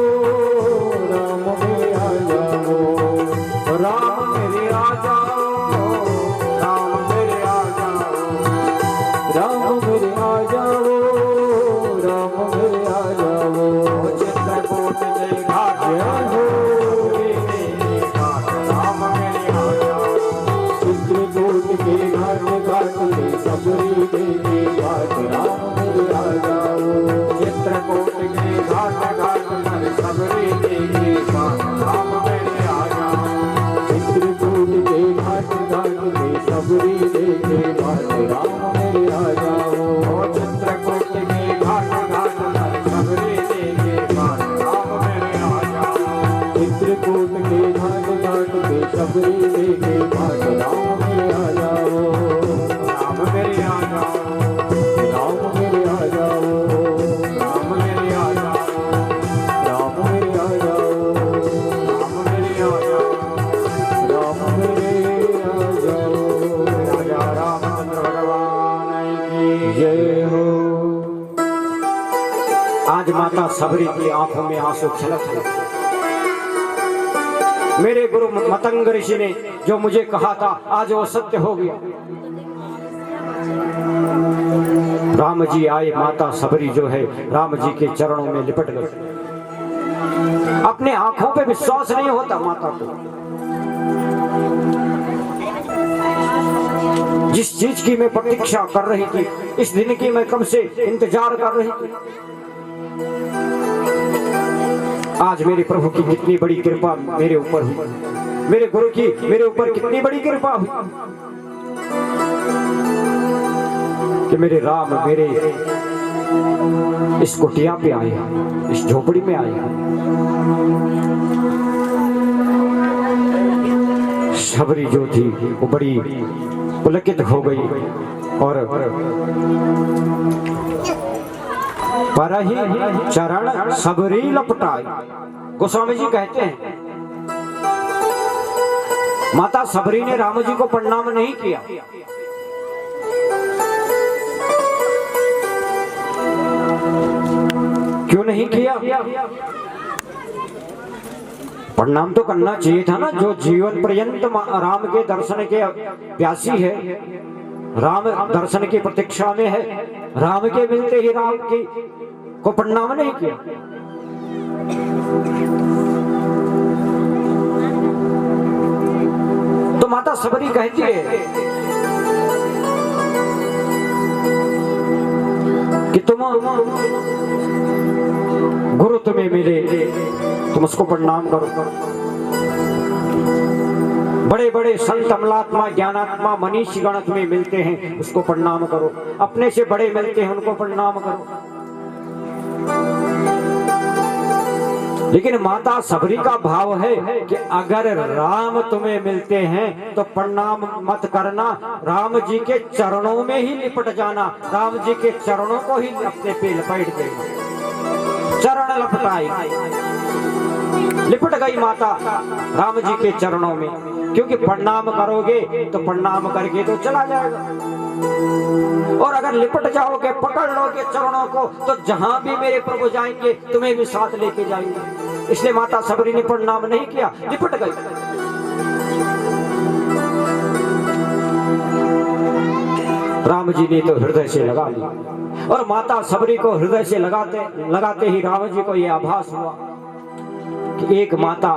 Speaker 2: राम मेरे आ जाओ।
Speaker 1: राम मेरे आ जाओ, राम मेरे आ जाओ।
Speaker 2: राम मेरे आ जाओ, राम मेरे आ जाओ।
Speaker 1: चित्रकूट के घाट घाट देखे बाट, राम मेरे आ जाओ।
Speaker 2: चित्रकूट के घाट घाट पे सबरी देखे बाट, राम मेरे आ जाओ।
Speaker 1: चित्रकूट के घाट घाट पर सबरी देखे बाट, राम मेरे आ जाओ।
Speaker 2: चित्रकूट के घाट घाट पे सबरी देखे बाट, राम मेरे आ जाओ।
Speaker 1: ओ चित्रकूट के घाट घाट पर सबरी देखे बाट, राम मेरे आ जाओ।
Speaker 2: चित्रकूट के घाट घाट पे सबरी देखे बाट, राम मेरे आ जाओ।
Speaker 1: राम मेरे आ जाओ,
Speaker 2: राम मेरे आ जाओ,
Speaker 1: राम मेरे आ जाओ।
Speaker 2: राम मेरे आ जाओ,
Speaker 1: राम मेरे आ जाओ।
Speaker 2: राम मेरे आ जाओ।
Speaker 1: राजा रामचंद्र भगवान की
Speaker 2: जय हो।
Speaker 1: आज माता सबरी की आंखों में आंसू छलक रहे। मेरे गुरु मतंग ऋषि ने जो मुझे कहा था आज वो सत्य हो गया। राम जी आए, माता सबरी जो है राम जी के चरणों में लिपट गई। अपने आंखों पे विश्वास नहीं होता माता को। जिस चीज की मैं प्रतीक्षा कर रही थी, इस दिन की मैं कब से इंतजार कर रही थी। आज मेरे प्रभु की कितनी बड़ी कृपा मेरे ऊपर हुई, मेरे गुरु की मेरे ऊपर कितनी बड़ी कृपा हुई कि मेरे राम मेरे इस कुटिया पे आए, इस झोपड़ी में आए। सबरी जो थी वो बड़ी पुलकित हो गई और पर ही चरण सबरी लपटाई। गोस्वामी जी कहते हैं माता सबरी ने राम जी को प्रणाम नहीं किया। क्यों नहीं किया? प्रणाम तो करना चाहिए था ना। जो जीवन पर्यंत राम के दर्शन के प्यासी है, राम दर्शन की प्रतीक्षा में है, राम के मिलते ही राम की को प्रणाम नहीं किया। तो माता सबरी कहती है कि तुम गुरु तुम्हें मिले, तुम उसको प्रणाम करो। बड़े बड़े संत अमलात्मा ज्ञानात्मा मनीषी गण तुम्हें मिलते हैं, उसको प्रणाम करो। अपने से बड़े मिलते हैं, उनको प्रणाम करो। लेकिन माता सबरी का भाव है कि अगर राम तुम्हें मिलते हैं तो प्रणाम मत करना, राम जी के चरणों में ही लिपट जाना, राम जी के चरणों को ही अपने पे लपेट देना। चरण लपटाई, लिपट गई माता राम जी के चरणों में, क्योंकि प्रणाम करोगे तो प्रणाम करके तो चला जाएगा, और अगर लिपट जाओगे, पकड़ लोगे चरणों को, तो जहां भी मेरे प्रभु जाएंगे तुम्हें भी साथ लेके जाएंगे। इसलिए माता सबरी ने प्रणाम नहीं किया, लिपट गई। राम जी ने तो हृदय से लगा लिया, और माता सबरी को हृदय से लगाते ही राम जी को यह आभास हुआ कि एक माता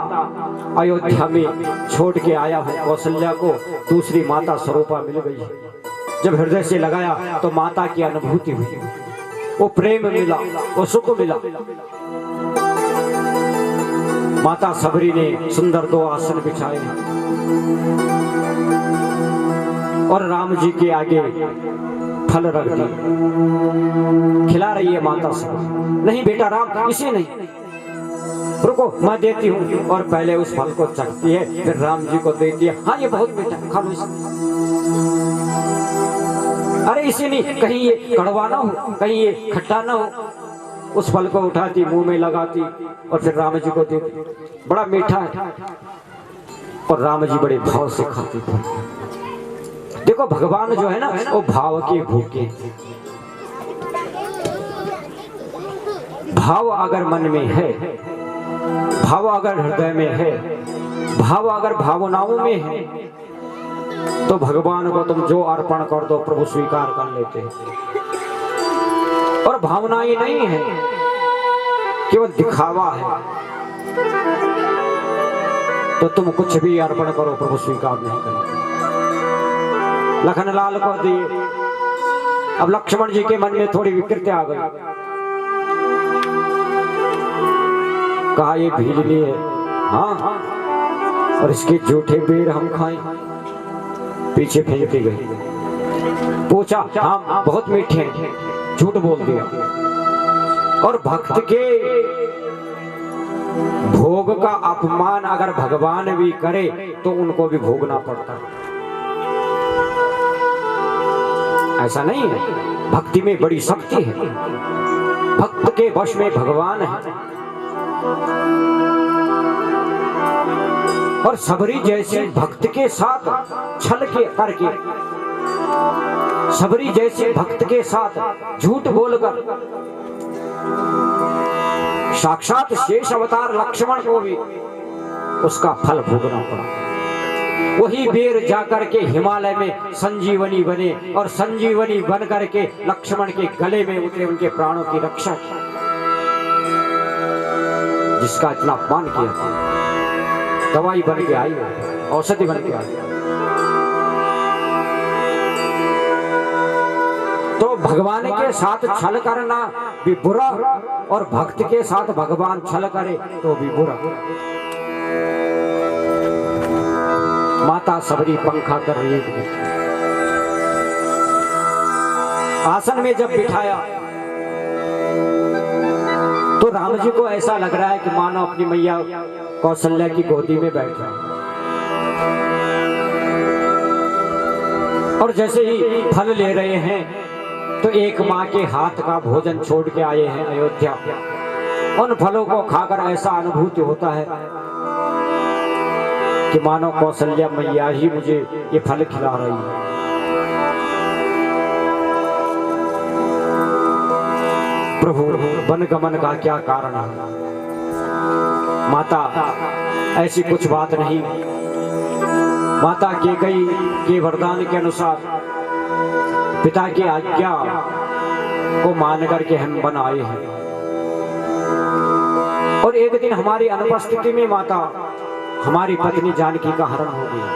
Speaker 1: अयोध्या में छोड़ के आया है कौशल्या को, दूसरी माता स्वरूपा मिल गई है। जब हृदय से लगाया तो माता की अनुभूति हुई, वो प्रेम मिला, वो सुख मिला। माता सबरी ने सुंदर 2 आसन बिछाए और राम जी के आगे फल रख दिए। खिला रही है माता सबरी। नहीं बेटा राम, इसे नहीं, रुको मैं देती हूँ, और पहले उस फल को चखती है, फिर राम जी को देती है। हाँ ये बहुत मीठा, खा लो इसे। अरे इसे नहीं, कहीं ये कड़वा ना हो, कहीं ये खट्टा ना हो। उस फल को उठाती, मुंह में लगाती और फिर राम जी को देती। बड़ा मीठा है, और राम जी बड़े भाव से खाते थे। देखो भगवान जो है ना, वो भाव के भूखे। भाव अगर मन में है, भाव अगर हृदय में है, भाव अगर भावनाओं में है, तो भगवान को तुम जो अर्पण कर दो प्रभु स्वीकार कर लेते हैं। और भावनाएं नहीं है, केवल दिखावा है, तो तुम कुछ भी अर्पण करो प्रभु स्वीकार नहीं करेंगे। लखनलाल को दिए, अब लक्ष्मण जी के मन में थोड़ी विकृति आ गई। कहा ये भीजली है, हाँ, और इसके जूठे बेर हम खाएं। पीछे फेंकती गई। पूछा, हाँ बहुत मीठे हैं, झूठ बोल दिया। और भक्त के भोग का अपमान अगर भगवान भी करे तो उनको भी भोगना पड़ता है। ऐसा नहीं है, भक्ति में बड़ी शक्ति है, भक्त के वश में भगवान है। और सबरी जैसे भक्त के साथ छल के करके, सबरी जैसे भक्त के साथ झूठ बोलकर साक्षात शेष अवतार लक्ष्मण को भी उसका फल भोगना पड़ा। वही बेर जाकर के हिमालय में संजीवनी बने, और संजीवनी बन करके लक्ष्मण के गले में उतरे, उनके प्राणों की रक्षा की। जिसका इतना अपमान किया था, दवाई बन के आई, औषधि बन के आई। तो भगवान के साथ छल करना भी बुरा, और भक्त के साथ भगवान छल करे तो भी बुरा। माता सबरी पंखा कर रही है। आसन में जब बिठाया तो राम जी को ऐसा लग रहा है कि मानो अपनी मैया कौशल्या की गोदी में बैठा। और जैसे ही फल ले रहे हैं तो एक माँ के हाथ का भोजन छोड़ के आए हैं अयोध्या। उन फलों को खाकर ऐसा अनुभूति होता है कि मानो कौशल्या मैया ही मुझे ये फल खिला रही है। प्रभु वन गमन का क्या कारण है? माता ऐसी कुछ बात नहीं, माता कैकेयी के वरदान के अनुसार पिता की आज्ञा को मान करके हम वन आए हैं। और एक दिन हमारी अनुपस्थिति में माता हमारी पत्नी जानकी का हरण हो गया।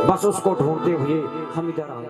Speaker 1: बस उसको ढूंढते हुए हम इधर आए।